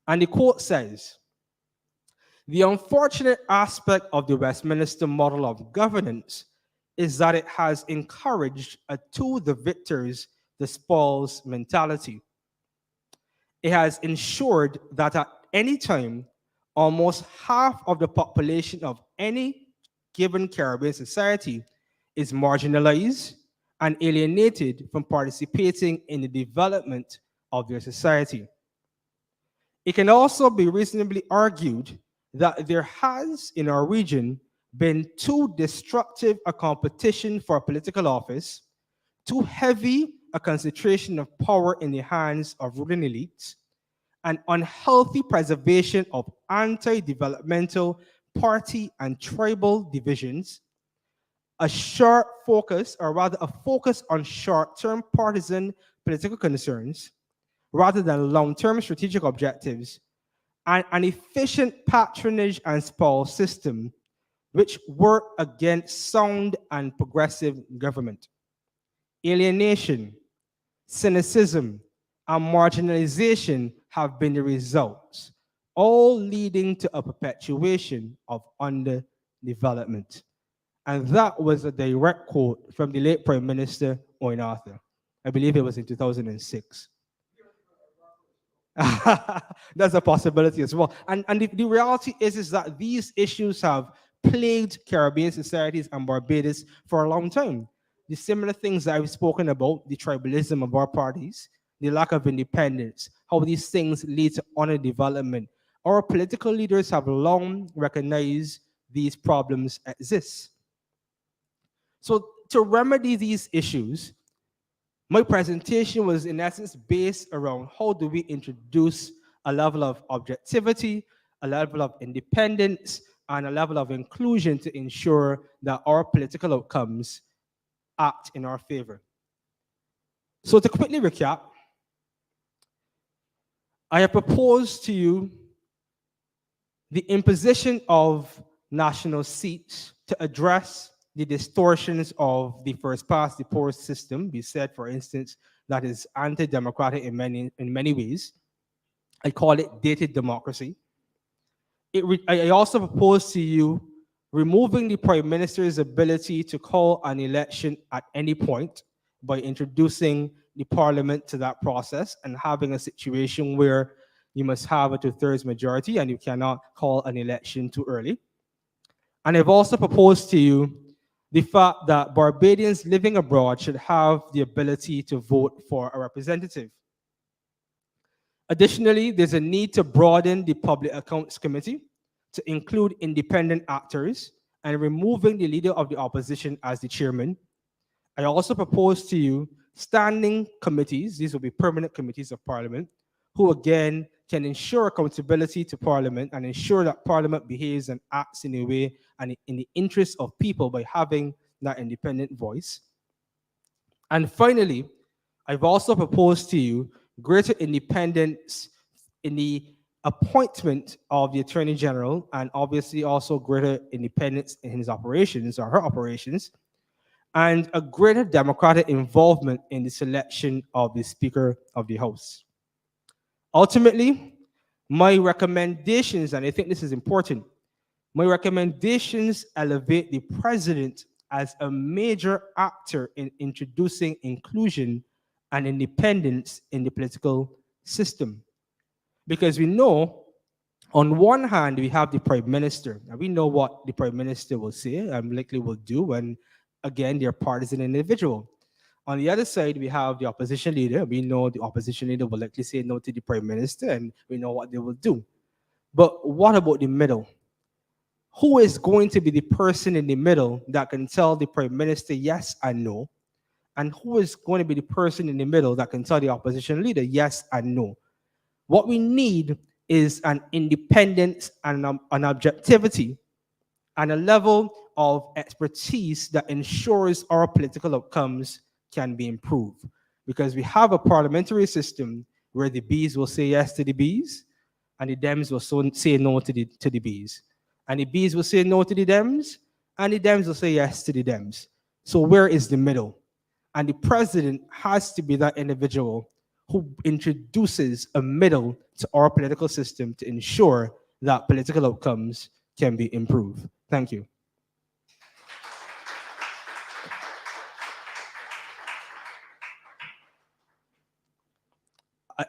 And the quote says, "The unfortunate aspect of the Westminster model of governance is that it has encouraged a to the victors, the spoils mentality. It has ensured that at any time, almost half of the population of any given Caribbean society is marginalized and alienated from participating in the development of their society. It can also be reasonably argued that there has, in our region, been too destructive a competition for political office, too heavy a concentration of power in the hands of ruling elites, an unhealthy preservation of anti-developmental party and tribal divisions, a sharp focus, or rather a focus on short-term partisan political concerns, rather than long-term strategic objectives, and an efficient patronage and spoil system which work against sound and progressive government. Alienation, cynicism, and marginalization have been the results, all leading to a perpetuation of underdevelopment." And that was a direct quote from the late Prime Minister Owen Arthur. I believe it was in 2006. That's a possibility as well. And the reality is that these issues have plagued Caribbean societies and Barbados for a long time. The similar things that I've spoken about, the tribalism of our parties, the lack of independence, how these things lead to underdevelopment. Our political leaders have long recognized these problems exist. So to remedy these issues, my presentation was in essence based around how do we introduce a level of objectivity, a level of independence, and a level of inclusion to ensure that our political outcomes act in our favor. So to quickly recap, I have proposed to you the imposition of national seats to address the distortions of the first past the poorest system. We said, for instance, that is anti-democratic in many ways. I call it dated democracy. I also propose to you removing the prime minister's ability to call an election at any point by introducing the parliament to that process and having a situation where you must have a two-thirds majority and you cannot call an election too early. And I've also proposed to you the fact that Barbadians living abroad should have the ability to vote for a representative. Additionally, there's a need to broaden the Public Accounts Committee to include independent actors and removing the leader of the opposition as the chairman. I also propose to you standing committees, these will be permanent committees of Parliament, who again can ensure accountability to Parliament and ensure that Parliament behaves and acts in a way and in the interest of people by having that independent voice. And finally, I've also proposed to you greater independence in the appointment of the Attorney General, and obviously also greater independence in his operations or her operations, and a greater democratic involvement in the selection of the Speaker of the House. Ultimately, my recommendations, and I think this is important, my recommendations elevate the president as a major actor in introducing inclusion and independence in the political system. Because we know, on one hand, we have the prime minister, and we know what the prime minister will say and likely will do when, again, they're partisan individual. On the other side, we have the opposition leader. We know the opposition leader will likely say no to the prime minister, and we know what they will do. But what about the middle? Who is going to be the person in the middle that can tell the prime minister yes and no? And who is going to be the person in the middle that can tell the opposition leader yes and no? What we need is an independence and an objectivity and a level of expertise that ensures our political outcomes can be improved. Because we have a parliamentary system where the Bs will say yes to the Bs and the Dems will say no to the Bs. And the Bs will say no to the Dems and the Dems will say yes to the Dems. So where is the middle? And the president has to be that individual who introduces a middle to our political system to ensure that political outcomes can be improved. Thank you.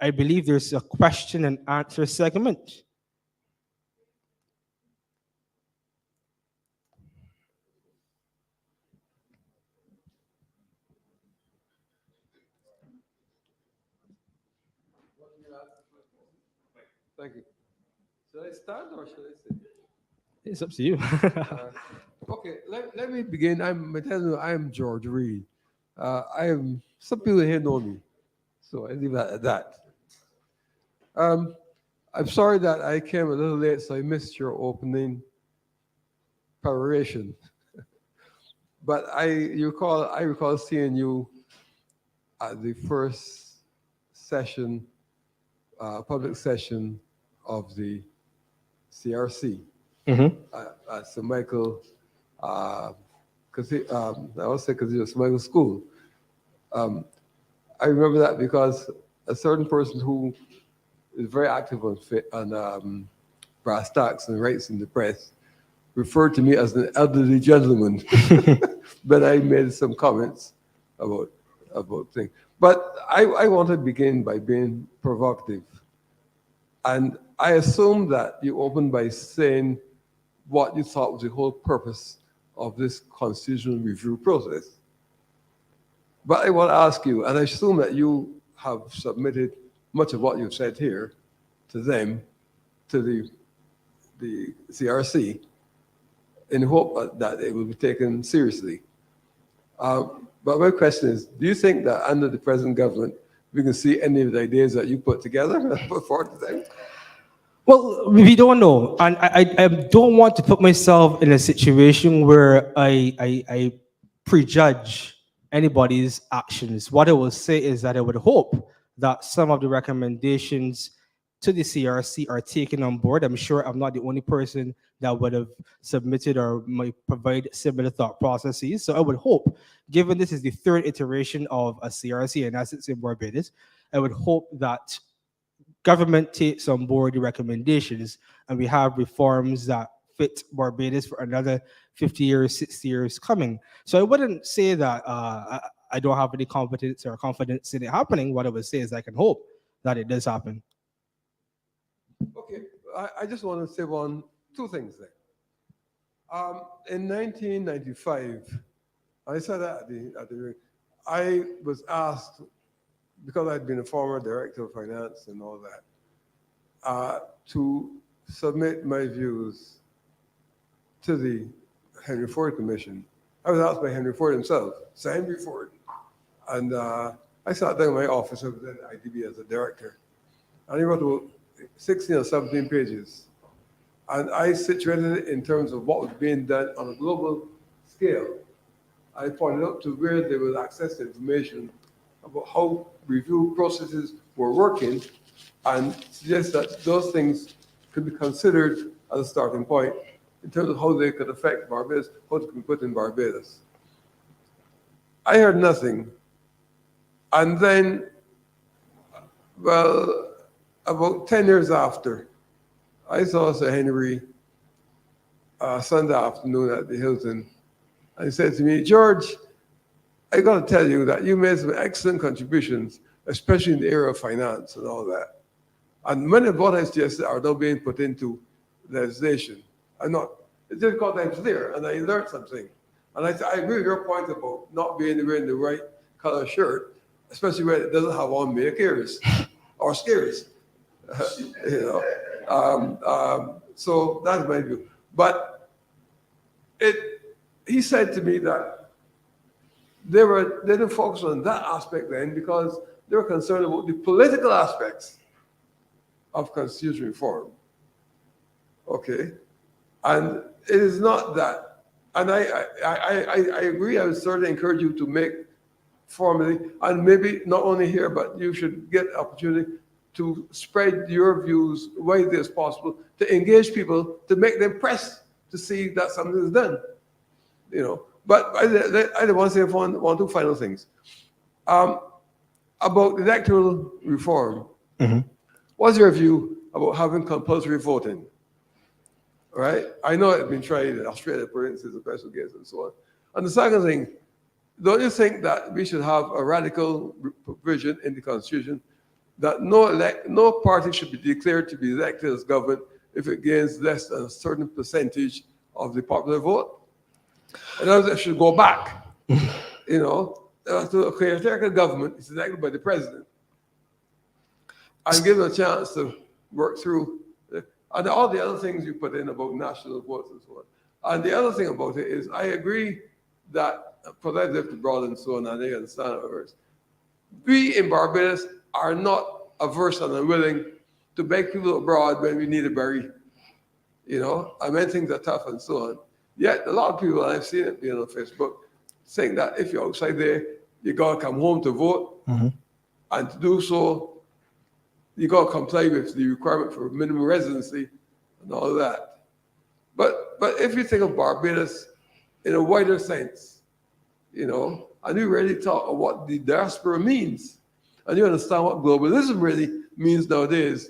I believe there's a question and answer segment. Thank you. Should I start or should I sit? It's up to you. Okay, let me begin. I am George Reed. Some people here know me, so I leave that at that. I'm sorry that I came a little late, so I missed your opening peroration. But I recall seeing you at the first session, public session of the CRC. Sir Michael, I would say because it was Michael School. I remember that because a certain person who is very active on brass tacks and writes in the press referred to me as an elderly gentleman. But I made some comments about things. But I want to begin by being provocative. And I assume that you opened by saying what you thought was the whole purpose of this constitutional review process. But I want to ask you, and I assume that you have submitted much of what you've said here to them, to the CRC, in hope that it will be taken seriously. But my question is, do you think that under the present government, we can see any of the ideas that you put together and put forward to them? Well, we don't know. And I don't want to put myself in a situation where I prejudge anybody's actions. What I will say is that I would hope that some of the recommendations to the CRC are taken on board. I'm sure I'm not the only person that would have submitted or might provide similar thought processes. So I would hope, given this is the third iteration of a CRC and as it's in Barbados, I would hope that government takes on board the recommendations and we have reforms that fit Barbados for another 50 years, 60 years coming. So I wouldn't say that I don't have any confidence or confidence in it happening. What I would say is I can hope that it does happen. Okay, I just want to say two things there. In 1995, I said that I was asked, because I'd been a former director of finance and all that, to submit my views to the Henry Ford Commission. I was asked by Henry Ford himself, Sir Henry Ford. And I sat down in my office at IDB as a director. And he wrote about 16 or 17 pages. And I situated it in terms of what was being done on a global scale. I pointed out to where they would access information about how review processes were working and suggest that those things could be considered as a starting point in terms of how they could affect Barbados, how it could be put in Barbados. I heard nothing. And then, well, about 10 years after, I saw Sir Henry Sunday afternoon at the Hilton, and he said to me, George, I got to tell you that you made some excellent contributions, especially in the area of finance and all that. And many of what I suggested are now being put into legislation. It's just because I was there and I learned something. And I agree with your point about not being wearing the right color shirt, especially when it doesn't have on make ears or scares. So that's my view. But he said to me that they didn't focus on that aspect then because they were concerned about the political aspects of constitutional reform. Okay, and it is not that. And I agree. I would certainly encourage you to make formally, and maybe not only here, but you should get opportunity to spread your views widely as possible, to engage people, to make them press to see that something is done. But I want to say one or two final things about electoral reform. Mm-hmm. What's your view about having compulsory voting? Right? I know it's been tried in Australia, for instance, the special case and so on. And the second thing, don't you think that we should have a radical provision in the Constitution that no party should be declared to be elected as government if it gains less than a certain percentage of the popular vote? In other words, it should go back. To a clerical government is elected by the president and give them a chance to work through and all the other things you put in about national votes and so on. And the other thing about it is I agree that, because I lived abroad and so on, and I understand how it works. We in Barbados are not averse and unwilling to beg people abroad when we need a berry. And when things are tough and so on. Yet a lot of people, and I've seen it on Facebook, saying that if you're outside there, you got to come home to vote. Mm-hmm. And to do so, you got to comply with the requirement for minimum residency and all that. But if you think of Barbados in a wider sense, and you really talk of what the diaspora means, and you understand what globalism really means nowadays,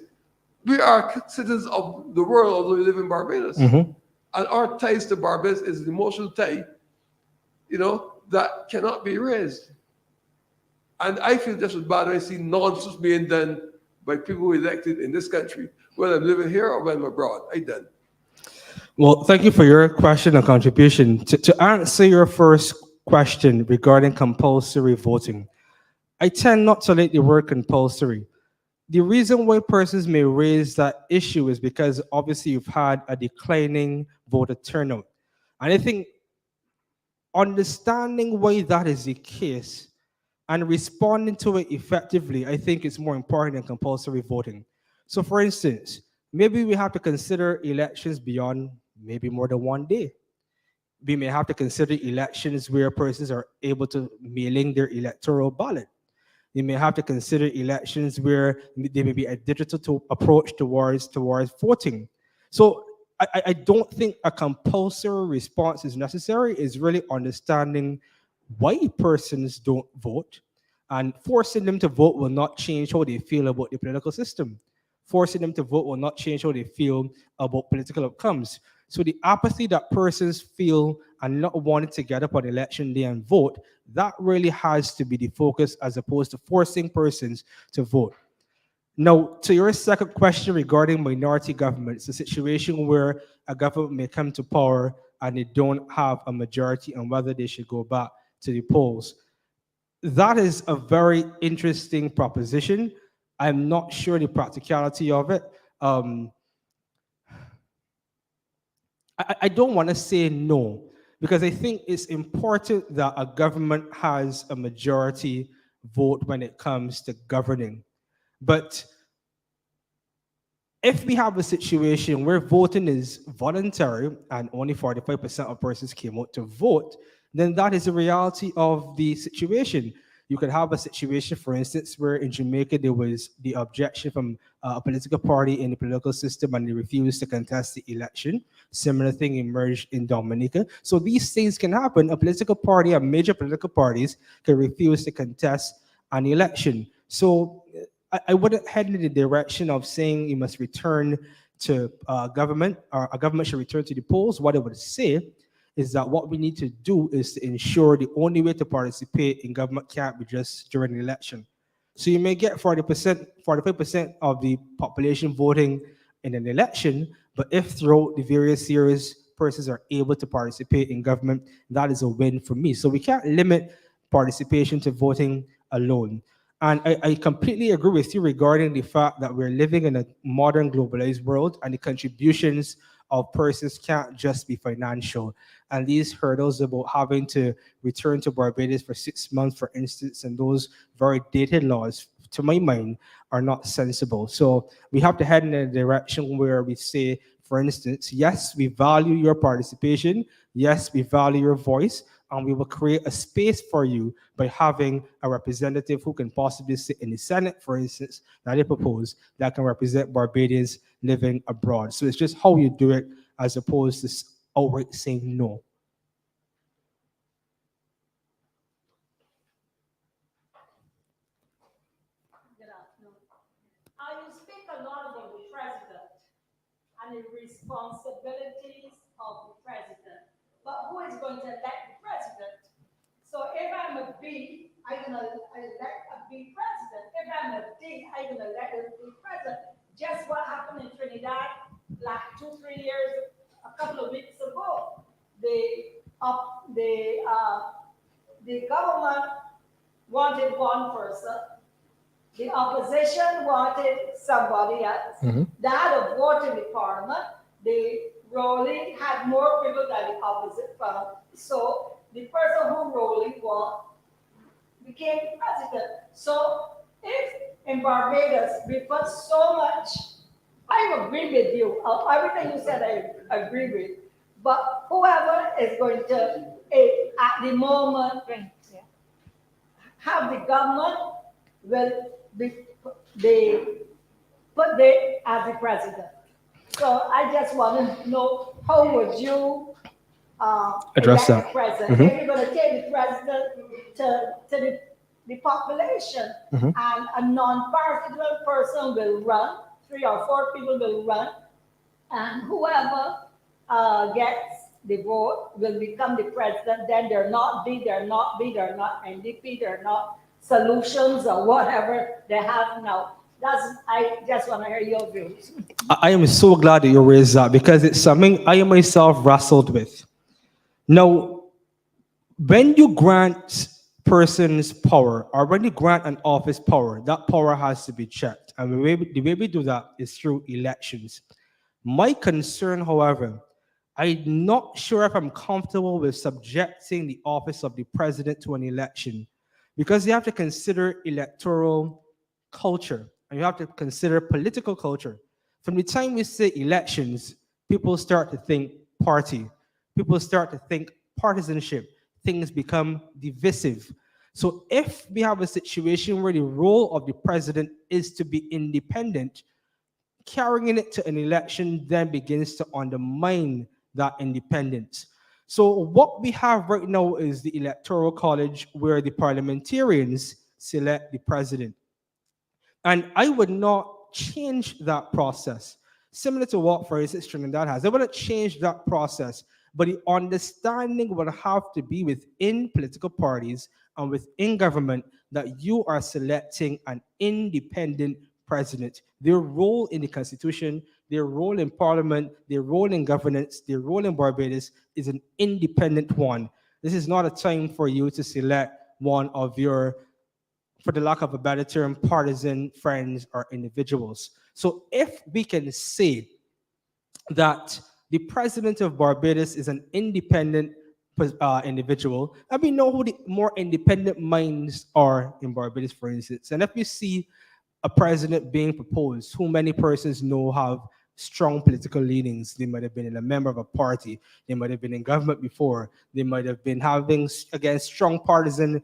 we are citizens of the world, although we live in Barbados. Mm-hmm. And our ties to Barbados is an emotional tie, that cannot be erased. And I feel just as bad when I see nonsense being done by people who are elected in this country, whether I'm living here or when I'm abroad. I done. Well, thank you for your question and contribution. To answer your first question regarding compulsory voting, I tend not to like the word compulsory. The reason why persons may raise that issue is because obviously you've had a declining voter turnout. And I think understanding why that is the case and responding to it effectively, I think it's more important than compulsory voting. So for instance, maybe we have to consider elections beyond maybe more than one day. We may have to consider elections where persons are able to mail in their electoral ballot. You may have to consider elections where there may be a digital approach towards voting. So I don't think a compulsory response is necessary. It's really understanding why persons don't vote, and forcing them to vote will not change how they feel about the political system. Forcing them to vote will not change how they feel about political outcomes. So the apathy that persons feel and not wanting to get up on election day and vote, that really has to be the focus as opposed to forcing persons to vote. Now, to your second question regarding minority governments, a situation where a government may come to power and they don't have a majority and whether they should go back to the polls. That is a very interesting proposition. I'm not sure the practicality of it. I don't want to say no, because I think it's important that a government has a majority vote when it comes to governing. But if we have a situation where voting is voluntary and only 45% of persons came out to vote, then that is the reality of the situation. You could have a situation, for instance, where in Jamaica there was the objection from a political party in the political system and they refused to contest the election. Similar thing emerged in Dominica. So these things can happen. A political party, a major political parties can refuse to contest an election. So I wouldn't head in the direction of saying you must return to government, or a government should return to the polls. What I would say is that what we need to do is to ensure the only way to participate in government can't be just during the election. So you may get 40%, 45% of the population voting in an election, but if throughout the various years persons are able to participate in government, that is a win for me. So we can't limit participation to voting alone. And I completely agree with you regarding the fact that we're living in a modern globalized world and the contributions of persons can't just be financial. And these hurdles about having to return to Barbados for 6 months, for instance, and those very dated laws, to my mind, are not sensible. So we have to head in a direction where we say, for instance, yes, we value your participation. Yes, we value your voice. And we will create a space for you by having a representative who can possibly sit in the Senate, for instance, that they propose, that can represent Barbadians living abroad. So it's just how you do it as opposed to outright saying no. Good afternoon. You speak a lot about the president and the responsibilities of the president. But who is going to elect the president? So if I'm a B, I'm going to elect a B president. If I'm a D, I'm going to elect a D president. Just what happened in Trinidad like 2-3 years, a couple of weeks ago. The government wanted one person. The opposition wanted somebody else. They had a vote in the parliament. The ruling had more people than the opposite party. So the person who ruling won became president. So if in Barbados we put so much, I agree with you. Everything you said I agree with. But whoever is going to, at the moment, have the government will be put there as the president. So I just want to know how would you address that? The president? If you're going to take the president to the population, and a non-partisan person will run, 3 or 4 people will run, and whoever gets the vote will become the president. Then they're not B, they're not B, they're not NDP, they're not Solutions or whatever they have now. I just want to hear your views. I am so glad that you raised that because it's something I myself wrestled with. Now, when you grant persons power or when you grant an office power, that power has to be checked. And the way we do that is through elections. My concern, however, I'm not sure if I'm comfortable with subjecting the office of the president to an election because you have to consider electoral culture and you have to consider political culture. From the time we say elections, people start to think party. People start to think partisanship. Things become divisive. So if we have a situation where the role of the president is to be independent, carrying it to an election then begins to undermine that independence. So what we have right now is the Electoral College where the parliamentarians select the president. And I would not change that process. Similar to what, for instance, Trinidad has. I wouldn't change that process, but the understanding would have to be within political parties and within government that you are selecting an independent president. Their role in the Constitution, their role in Parliament, their role in governance, their role in Barbados is an independent one. This is not a time for you to select one of your, for the lack of a better term, partisan friends or individuals. So if we can say that the president of Barbados is an independent individual, and we know who the more independent minds are in Barbados, for instance. And if you see a president being proposed, who many persons know have strong political leanings. They might have been a member of a party. They might have been in government before. They might have been having, again, strong partisan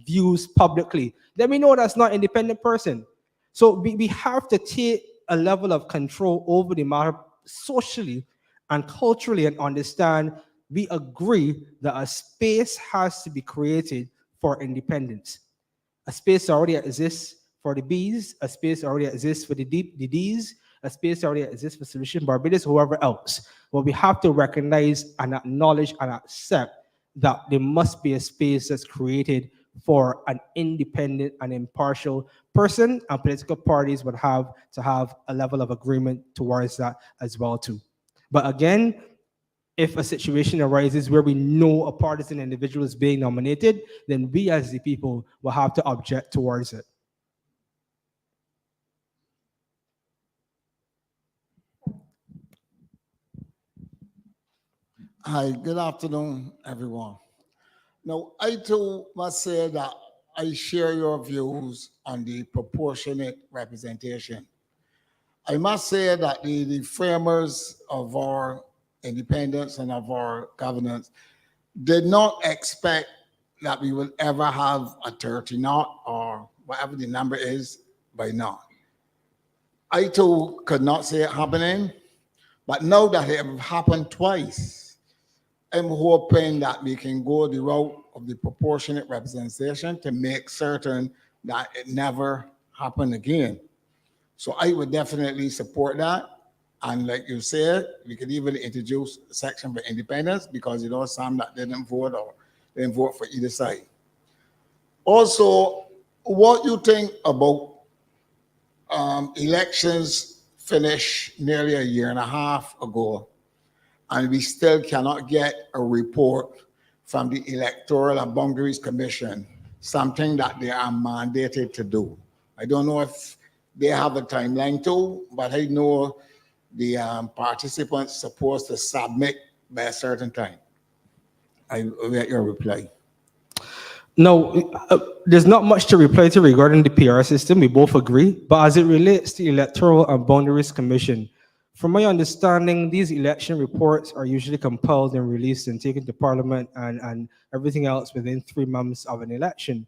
views publicly. Then we know that's not an independent person. So we have to take a level of control over the matter socially and culturally and understand we agree that a space has to be created for independence. A space already exists for the Bs, a space already exists for the Ds, a space already exists for Solution Barbados, whoever else. But we have to recognize and acknowledge and accept that there must be a space that's created for an independent and impartial person, and political parties would have to have a level of agreement towards that as well too. But again, if a situation arises where we know a partisan individual is being nominated, then we as the people will have to object towards it. Hi, good afternoon, everyone. Now, I too must say that I share your views on the proportionate representation. I must say that the framers of our independence and of our governance did not expect that we will ever have a 30 knot or whatever the number is by now. I too could not see it happening, but now that it have happened twice, I'm hoping that we can go the route of the proportionate representation to make certain that it never happen again. So I would definitely support that. And like you said, we could even introduce a section for independence because you know some that didn't vote or didn't vote for either side. Also, what you think about elections finished nearly a year and a half ago, and we still cannot get a report from the Electoral and Boundaries Commission, something that they are mandated to do. I don't know if they have a timeline too, but I know the participants supposed to submit by a certain time. I will get your reply. No, there's not much to reply to regarding the PR system. We both agree. But as it relates to Electoral and Boundaries Commission, from my understanding, these election reports are usually compiled and released and taken to Parliament and everything else within 3 months of an election.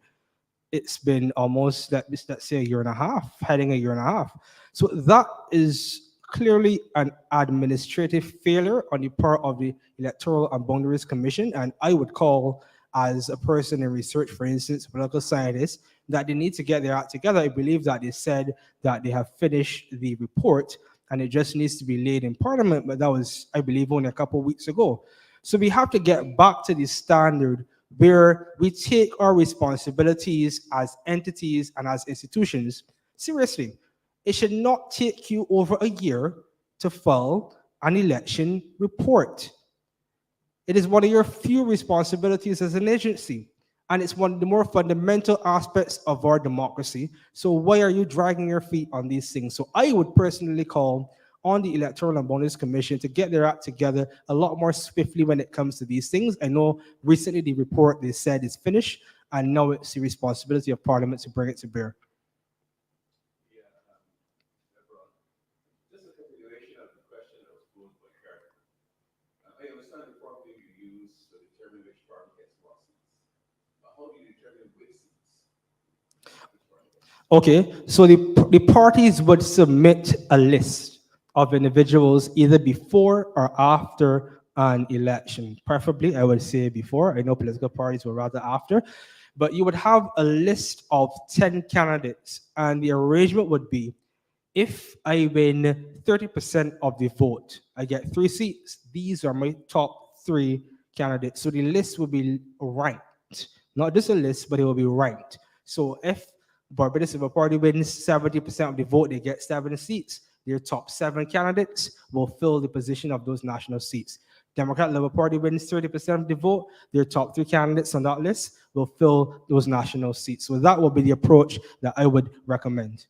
It's been almost, let's say, a year and a half, heading a year and a half. So that is clearly an administrative failure on the part of the Electoral and Boundaries Commission. And I would call, as a person in research, for instance, political scientist, that they need to get their act together. I believe that they said that they have finished the report and it just needs to be laid in Parliament, but that was, I believe, only a couple of weeks ago. So we have to get back to the standard where we take our responsibilities as entities and as institutions seriously. It should not take you over a year to file an election report. It is one of your few responsibilities as an agency, and it's one of the more fundamental aspects of our democracy. So why are you dragging your feet on these things? So I would personally call on the Electoral and Boundaries Commission to get their act together a lot more swiftly when it comes to these things. I know recently the report they said is finished, and now it's the responsibility of Parliament to bring it to bear. Just a continuation of the question that was posed by Karen. I understand the formula you use to determine which party gets more seats. But how do you determine which seats? Okay, so the parties would submit a list of individuals either before or after an election. Preferably, I would say before. I know political parties would rather after. But you would have a list of 10 candidates, and the arrangement would be if I win 30% of the vote, I get 3 seats. These are my top 3 candidates. So the list will be ranked. Not just a list, but it will be ranked. So if Barbados Labour Party wins 70% of the vote, they get 7 seats. Their top 7 candidates will fill the position of those national seats. Democrat Labour Party wins 30% of the vote. Their top 3 candidates on that list will fill those national seats. So that will be the approach that I would recommend.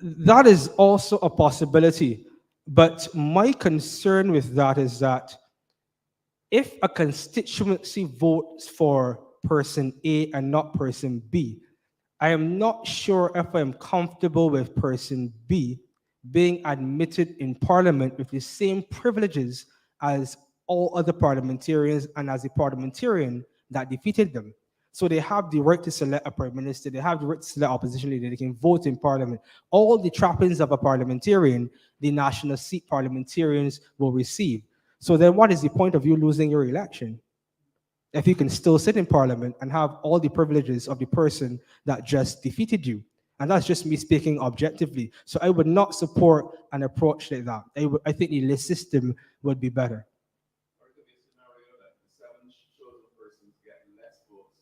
That is also a possibility. But my concern with that is that if a constituency votes for person A and not person B, I am not sure if I'm comfortable with person B being admitted in parliament with the same privileges as all other parliamentarians and as the parliamentarian that defeated them. So they have the right to select a prime minister, they have the right to select opposition leader, they can vote in parliament. All the trappings of a parliamentarian, the national seat parliamentarians will receive. So then what is the point of you losing your election if you can still sit in parliament and have all the privileges of the person that just defeated you? And that's just me speaking objectively. So I would not support an approach like that. I think the list system would be better. Or it could be a scenario that the seven chosen persons get less votes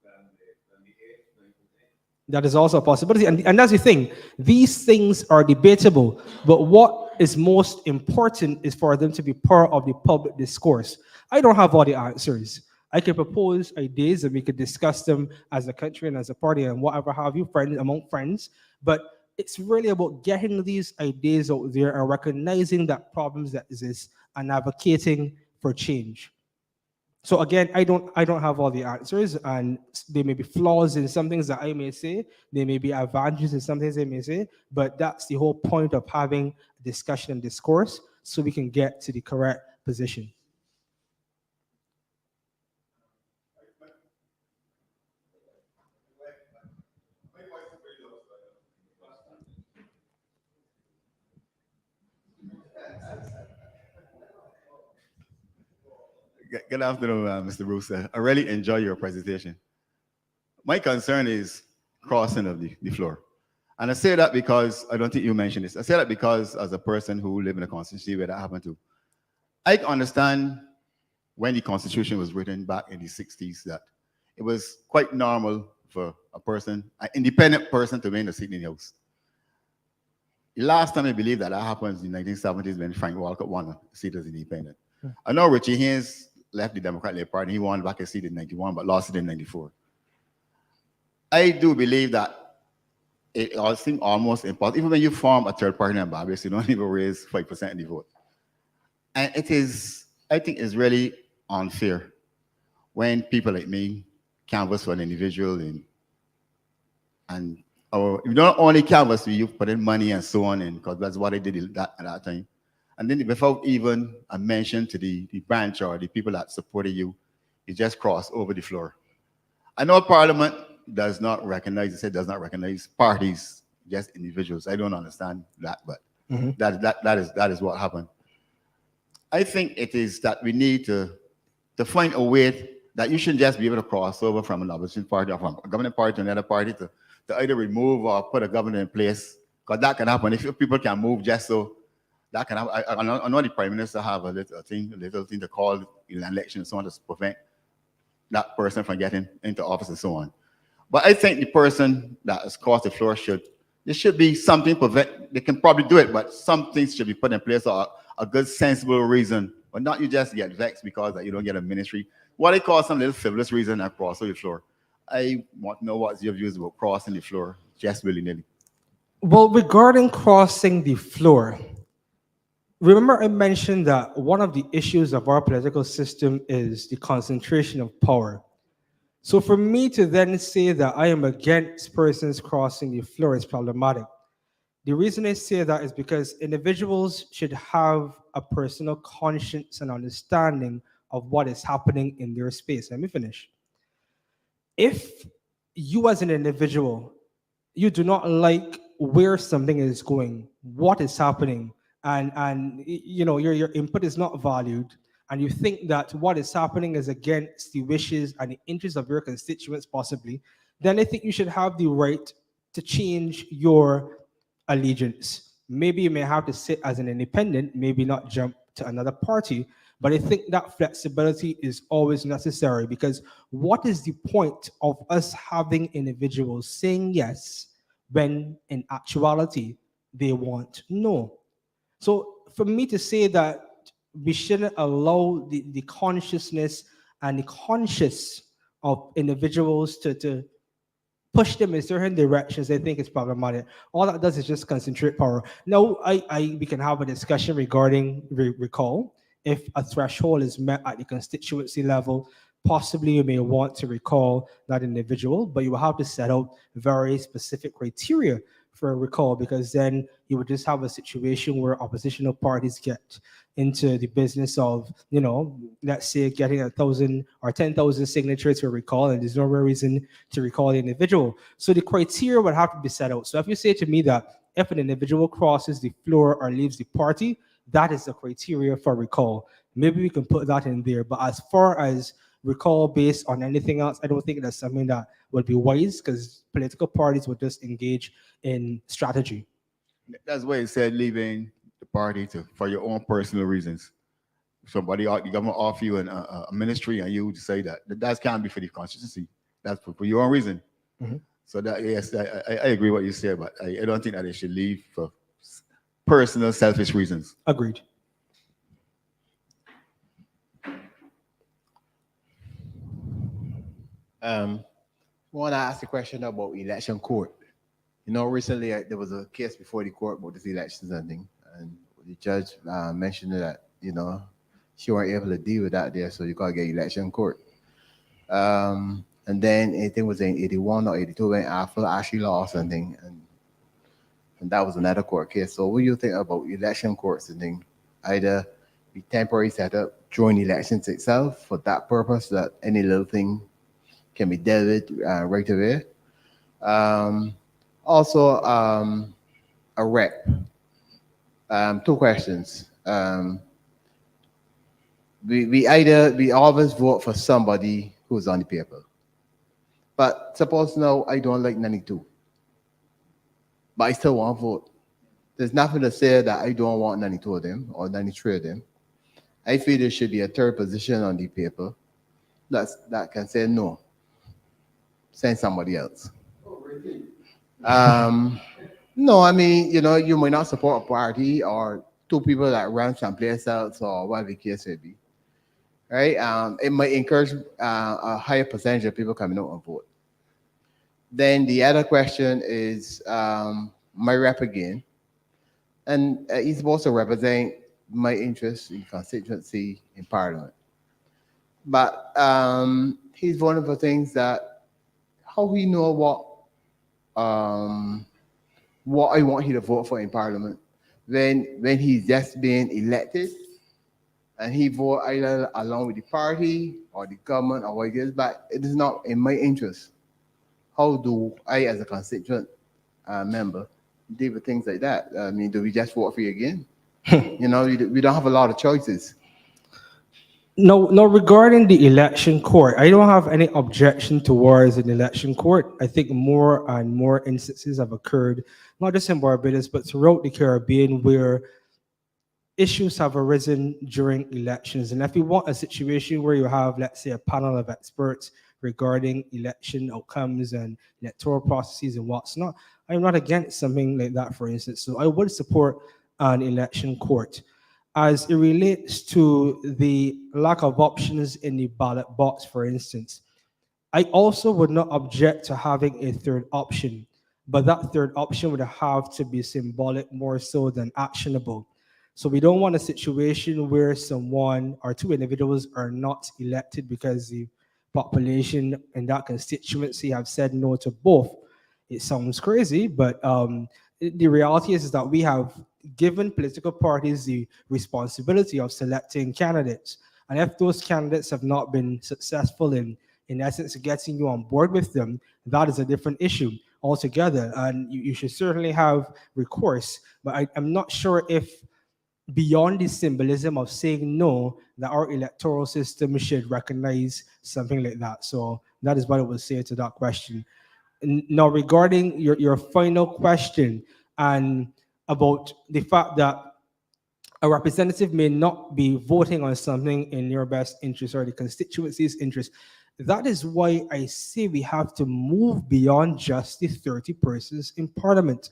than the eight, ninth, and tenth. That is also a possibility. And that's the thing. These things are debatable. But what is most important is for them to be part of the public discourse. I don't have all the answers. I can propose ideas and we could discuss them as a country and as a party and whatever have you, friends among friends. But it's really about getting these ideas out there and recognizing that problems that exist and advocating for change. So again, I don't have all the answers, and there may be flaws in some things that I may say. There may be advantages in some things I may say, but that's the whole point of having discussion and discourse, so we can get to the correct position. Good afternoon, Mr. Bruce. I really enjoy your presentation. My concern is crossing of the floor. And I say that because, I don't think you mentioned this, I say that because as a person who live in a constituency where that happened to, I can understand when the Constitution was written back in the 60s that it was quite normal for a person, an independent person, to be in the seat in the House. The last time I believe that happened in the 1970s when Frank Walcott won a seat as independent. I know Richie Haynes left the Democratic Party. He won back a seat in 91, but lost it in 94. I do believe that it all seems almost impossible. Even when you form a third party in Barbados, you don't even raise 5% of the vote. And it is, I think it's really unfair when people like me canvass for an individual and you don't only canvass, you put in money and so on, and because that's what I did at that time. And then without even a mention to the branch or the people that supported you, you just cross over the floor. I know Parliament does not recognize, it said does not recognize parties, just individuals. I don't understand that, but that is what happened. I think it is that we need to find a way that you shouldn't just be able to cross over from an opposition party or from a governing party to another party to either remove or put a government in place, because that can happen. If people can move just so, that can happen. I know the Prime Minister have a little thing to call an election and so on to prevent that person from getting into office and so on. But I think the person that has crossed the floor there should be something they can probably do it, but some things should be put in place, or a good sensible reason, but not you just get vexed because that you don't get a ministry. What I call some little frivolous reason that cross the floor. I want to know what's your views about crossing the floor just willy-nilly. Well, regarding crossing the floor, remember I mentioned that one of the issues of our political system is the concentration of power. So for me to then say that I am against persons crossing the floor is problematic. The reason I say that is because individuals should have a personal conscience and understanding of what is happening in their space. Let me finish. If you as an individual, you do not like where something is going, what is happening, and you know your input is not valued, and you think that what is happening is against the wishes and the interests of your constituents possibly, then I think you should have the right to change your allegiance. Maybe you may have to sit as an independent, maybe not jump to another party, but I think that flexibility is always necessary, because what is the point of us having individuals saying yes when in actuality they want no? So for me to say that we shouldn't allow the consciousness and the conscious of individuals to push them in certain directions, I think it's problematic. All that does is just concentrate power. Now, we can have a discussion regarding recall. if a threshold is met at the constituency level, possibly you may want to recall that individual, but you will have to set out very specific criteria for a recall, because then you would just have a situation where oppositional parties get into the business of, let's say getting 1,000 or 10,000 signatures to recall, and there's no real reason to recall the individual. So the criteria would have to be set out. So if you say to me that if an individual crosses the floor or leaves the party, that is the criteria for recall. Maybe we can put that in there. But as far as recall based on anything else, I don't think that's something that would be wise, because political parties would just engage in strategy. That's why it said leaving the party for your own personal reasons. Somebody, the government offer you a ministry, and you say that can't be for the constituency. That's for your own reason. Mhm. So that, yes, I agree what you said, but I don't think that they should leave for personal, selfish reasons. Agreed. I want to ask a question about election court. Recently there was a case before the court about this elections and thing, and the judge mentioned that she weren't able to deal with that there, so you gotta get election court. And then I think it was in 81 or 82 when after she lost and thing, and that was another court case. So what do you think about election courts and thing? Either be temporary set up during elections itself for that purpose, that any little thing can be dealt with right away. Also, a rep. Two questions. We always vote for somebody who's on the paper. But suppose now I don't like 92, but I still want to vote. There's nothing to say that I don't want 92 of them or 93 of them. I feel there should be a third position on the paper that can say no. Send somebody else. No, I mean, you might not support a party or two people that run someplace else or whatever the case may be, right? It might encourage a higher percentage of people coming out and vote. Then the other question is my rep again, and he's supposed to represent my interests in constituency in Parliament. But he's one of the things that how we know what I want him to vote for in Parliament when he's just being elected and he vote either along with the party or the government or what it is, but it is not in my interest. How do I, as a constituent member, deal with things like that? I mean, do we just vote for you again? We don't have a lot of choices. No, regarding the election court, I don't have any objection towards an election court. I think more and more instances have occurred, not just in Barbados, but throughout the Caribbean, where issues have arisen during elections. And if you want a situation where you have, let's say, a panel of experts regarding election outcomes and electoral processes and what's not, I'm not against something like that, for instance. So I would support an election court. As it relates to the lack of options in the ballot box, for instance, I also would not object to having a third option, but that third option would have to be symbolic more so than actionable. So we don't want a situation where someone or two individuals are not elected because the population in that constituency have said no to both. It sounds crazy, but the reality is that we have given political parties the responsibility of selecting candidates. And if those candidates have not been successful in essence, getting you on board with them, that is a different issue altogether. And you should certainly have recourse. But I'm not sure if beyond the symbolism of saying no, that our electoral system should recognize something like that. So that is what I would say to that question. Now, regarding your final question and about the fact that a representative may not be voting on something in your best interest or the constituency's interest, that is why I say we have to move beyond just the 30 persons in Parliament.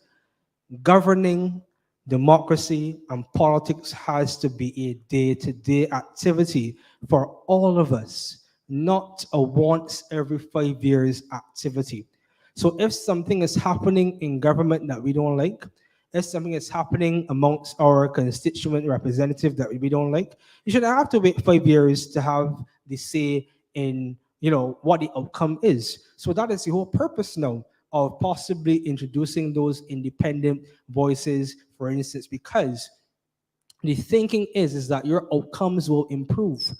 Governing democracy and politics has to be a day-to-day activity for all of us, not a once every 5 years activity. So if something is happening in government that we don't like, if something is happening amongst our constituent representative that we don't like, you shouldn't have to wait 5 years to have the say in, what the outcome is. So that is the whole purpose now of possibly introducing those independent voices, for instance, because the thinking is that your outcomes will improve.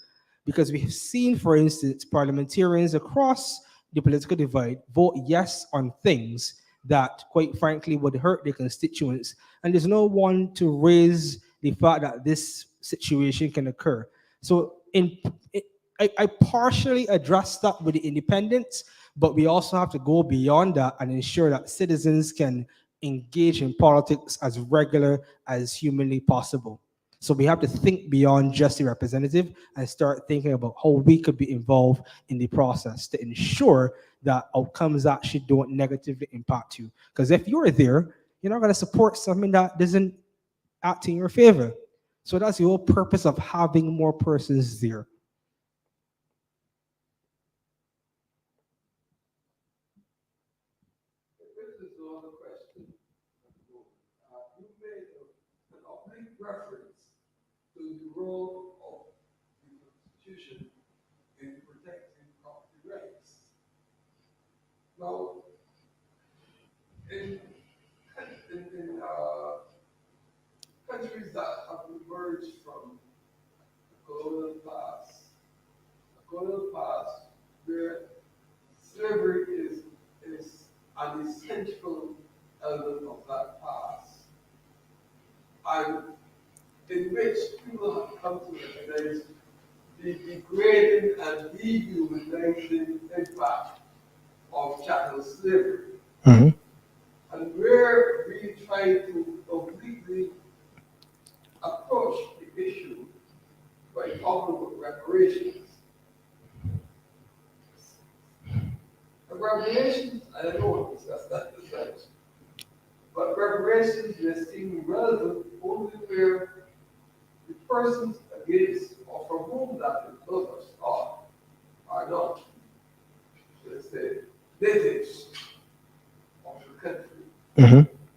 Because we have seen, for instance, parliamentarians across the political divide vote yes on things that, quite frankly, would hurt their constituents. And there's no one to raise the fact that this situation can occur. So I partially addressed that with the independents, but we also have to go beyond that and ensure that citizens can engage in politics as regular as humanly possible. So we have to think beyond just the representative and start thinking about how we could be involved in the process to ensure that outcomes actually don't negatively impact you. Because if you're there, you're not going to support something that doesn't act in your favor. So that's the whole purpose of having more persons there. This is another question. You made an oblique reference to the role of the Constitution in protecting property rights. Now, in countries that have emerged from the colonial past where slavery is an essential element of that past, and in which people have come to recognize the degrading and dehumanizing impact of chattel slavery. And where we try to completely approach the issue by talking about reparations. And reparations, I don't want to discuss that this time, but reparations may seem relevant only where the persons against or from whom that is are not, let's say, natives of the country.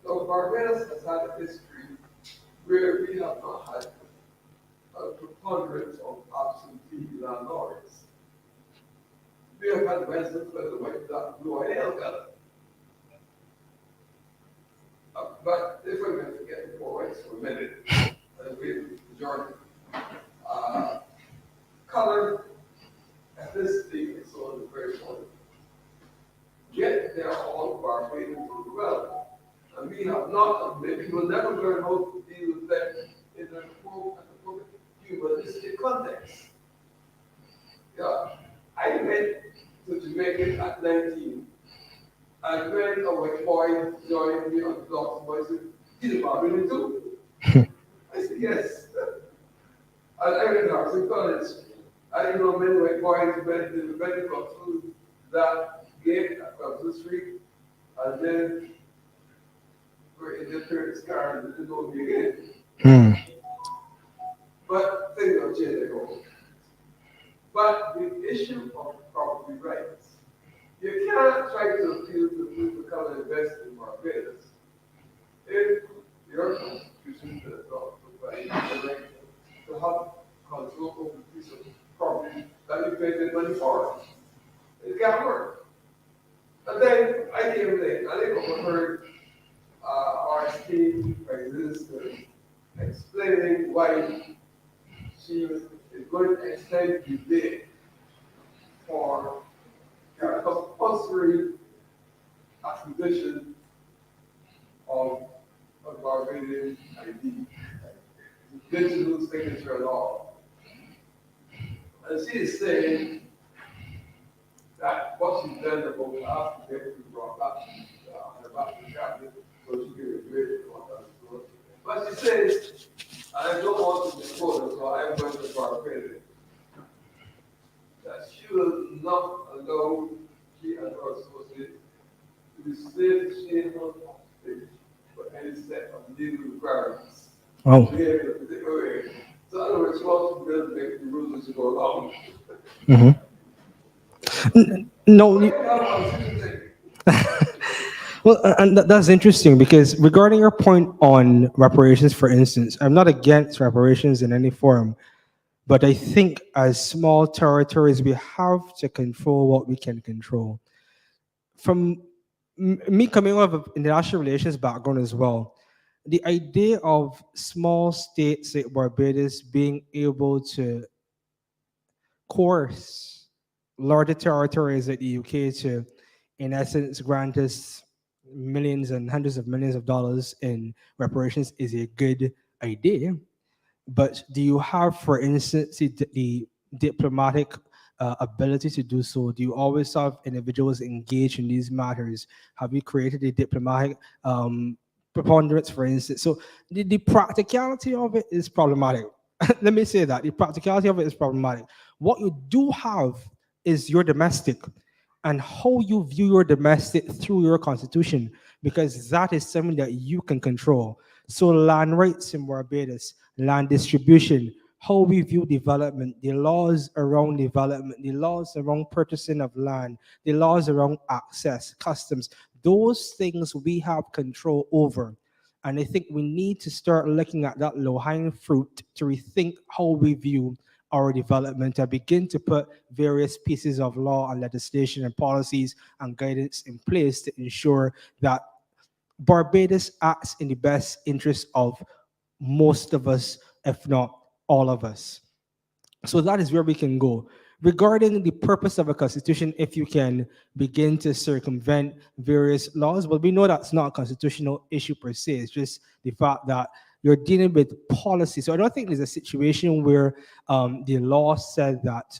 So Barbados has had a history where we have not had a preponderance of absentee landlords. We have had residents where the white dot blue hail color. But if we're going to forget the poor whites for a minute, we have the majority. Color, ethnicity, and so on is very important. Yet they are all Barbadians as well. And we have not, maybe we'll never learn how to deal with them in an appropriate humanistic context. Yeah, I went to Jamaica at 19. And when a white boy joined me on the block, I said, he's a Barbadian too. I said, yes. I went to Harrison College. I didn't know many white boys went to through that gate across the street, and then were in their parents' car and didn't know me again. But things have changed, they go. But the issue of property rights, you cannot try to appeal to people to come and invest in Barbados if your constitution does not provide the right to have control over a piece of property that you paid the money for. It can't work. And then I came late. I think I heard our esteemed president explaining why she is going to extend the date for compulsory acquisition of a Barbadian ID, digital signature and all. And she is saying that what she's done about the ask to get brought back to the cabinet so she can agree on that. But she says, I don't want to misquote her, so I'm going to Barbados, that she will not allow she and her associates to receive shameful hostage for any set of legal requirements. Oh. So in other words, she wants to build make the rules as you go along. No, Well, and that's interesting because regarding your point on reparations, for instance, I'm not against reparations in any form, but I think as small territories, we have to control what we can control. From me coming out of international relations background as well, the idea of small states like Barbados being able to coerce larger territories like the UK to, in essence, grant us millions and hundreds of millions of dollars in reparations is a good idea. But do you have, for instance, the diplomatic ability to do so? Do you always have individuals engaged in these matters? Have you created a diplomatic preponderance, for instance? So the practicality of it is problematic. Let me say that the practicality of it is problematic. What you do have is your domestic and how you view your domestic through your constitution, because that is something that you can control. So land rights in Barbados, land distribution, how we view development, the laws around development, the laws around purchasing of land, the laws around access, customs, those things we have control over. And I think we need to start looking at that low-hanging fruit to rethink how we view our development and begin to put various pieces of law and legislation and policies and guidance in place to ensure that Barbados acts in the best interest of most of us, if not all of us. So that is where we can go. Regarding the purpose of a constitution, if you can begin to circumvent various laws, well, we know that's not a constitutional issue per se. It's just the fact that you're dealing with policy. So I don't think there's a situation where the law said that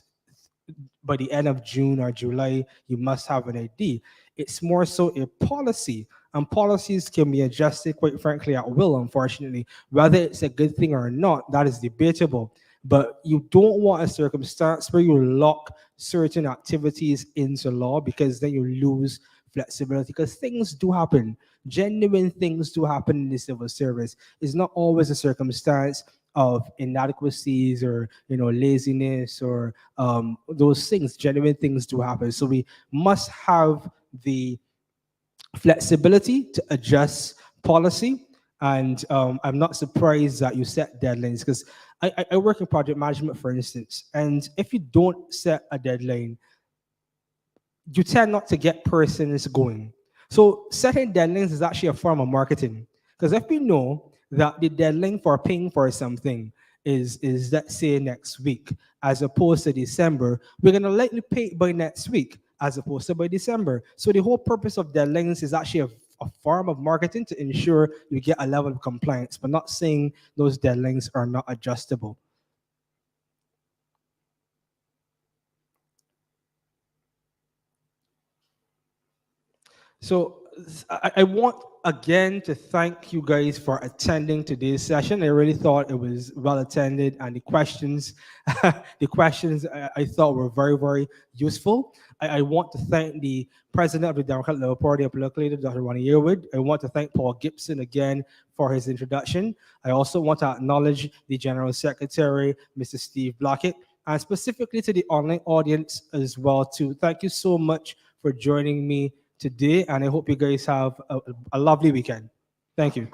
by the end of June or July, you must have an ID. It's more so a policy, and policies can be adjusted, quite frankly, at will, unfortunately. Whether it's a good thing or not, that is debatable. But you don't want a circumstance where you lock certain activities into law, because then you lose flexibility, because things do happen. Genuine things do happen in the civil service. It's not always a circumstance of inadequacies or laziness or those things. Genuine things do happen. So we must have the flexibility to adjust policy. And I'm not surprised that you set deadlines, because I work in project management, for instance, and if you don't set a deadline, you tend not to get persons going. So setting deadlines is actually a form of marketing, because if we know that the deadline for paying for something is let's say next week, as opposed to December, we're going to likely pay it by next week as opposed to by December. So the whole purpose of deadlines is actually a form of marketing to ensure you get a level of compliance, but not saying those deadlines are not adjustable. So I want again to thank you guys for attending today's session. I really thought it was well attended, and the questions, I thought were very, very useful. I want to thank the president of the Democratic Labour Party, a political leader, Dr. Ronnie Yearwood. I want to thank Paul Gibson again for his introduction. I also want to acknowledge the General Secretary, Mr. Steve Blackett, and specifically to the online audience as well too. Thank you so much for joining me today, and I hope you guys have a lovely weekend. Thank you.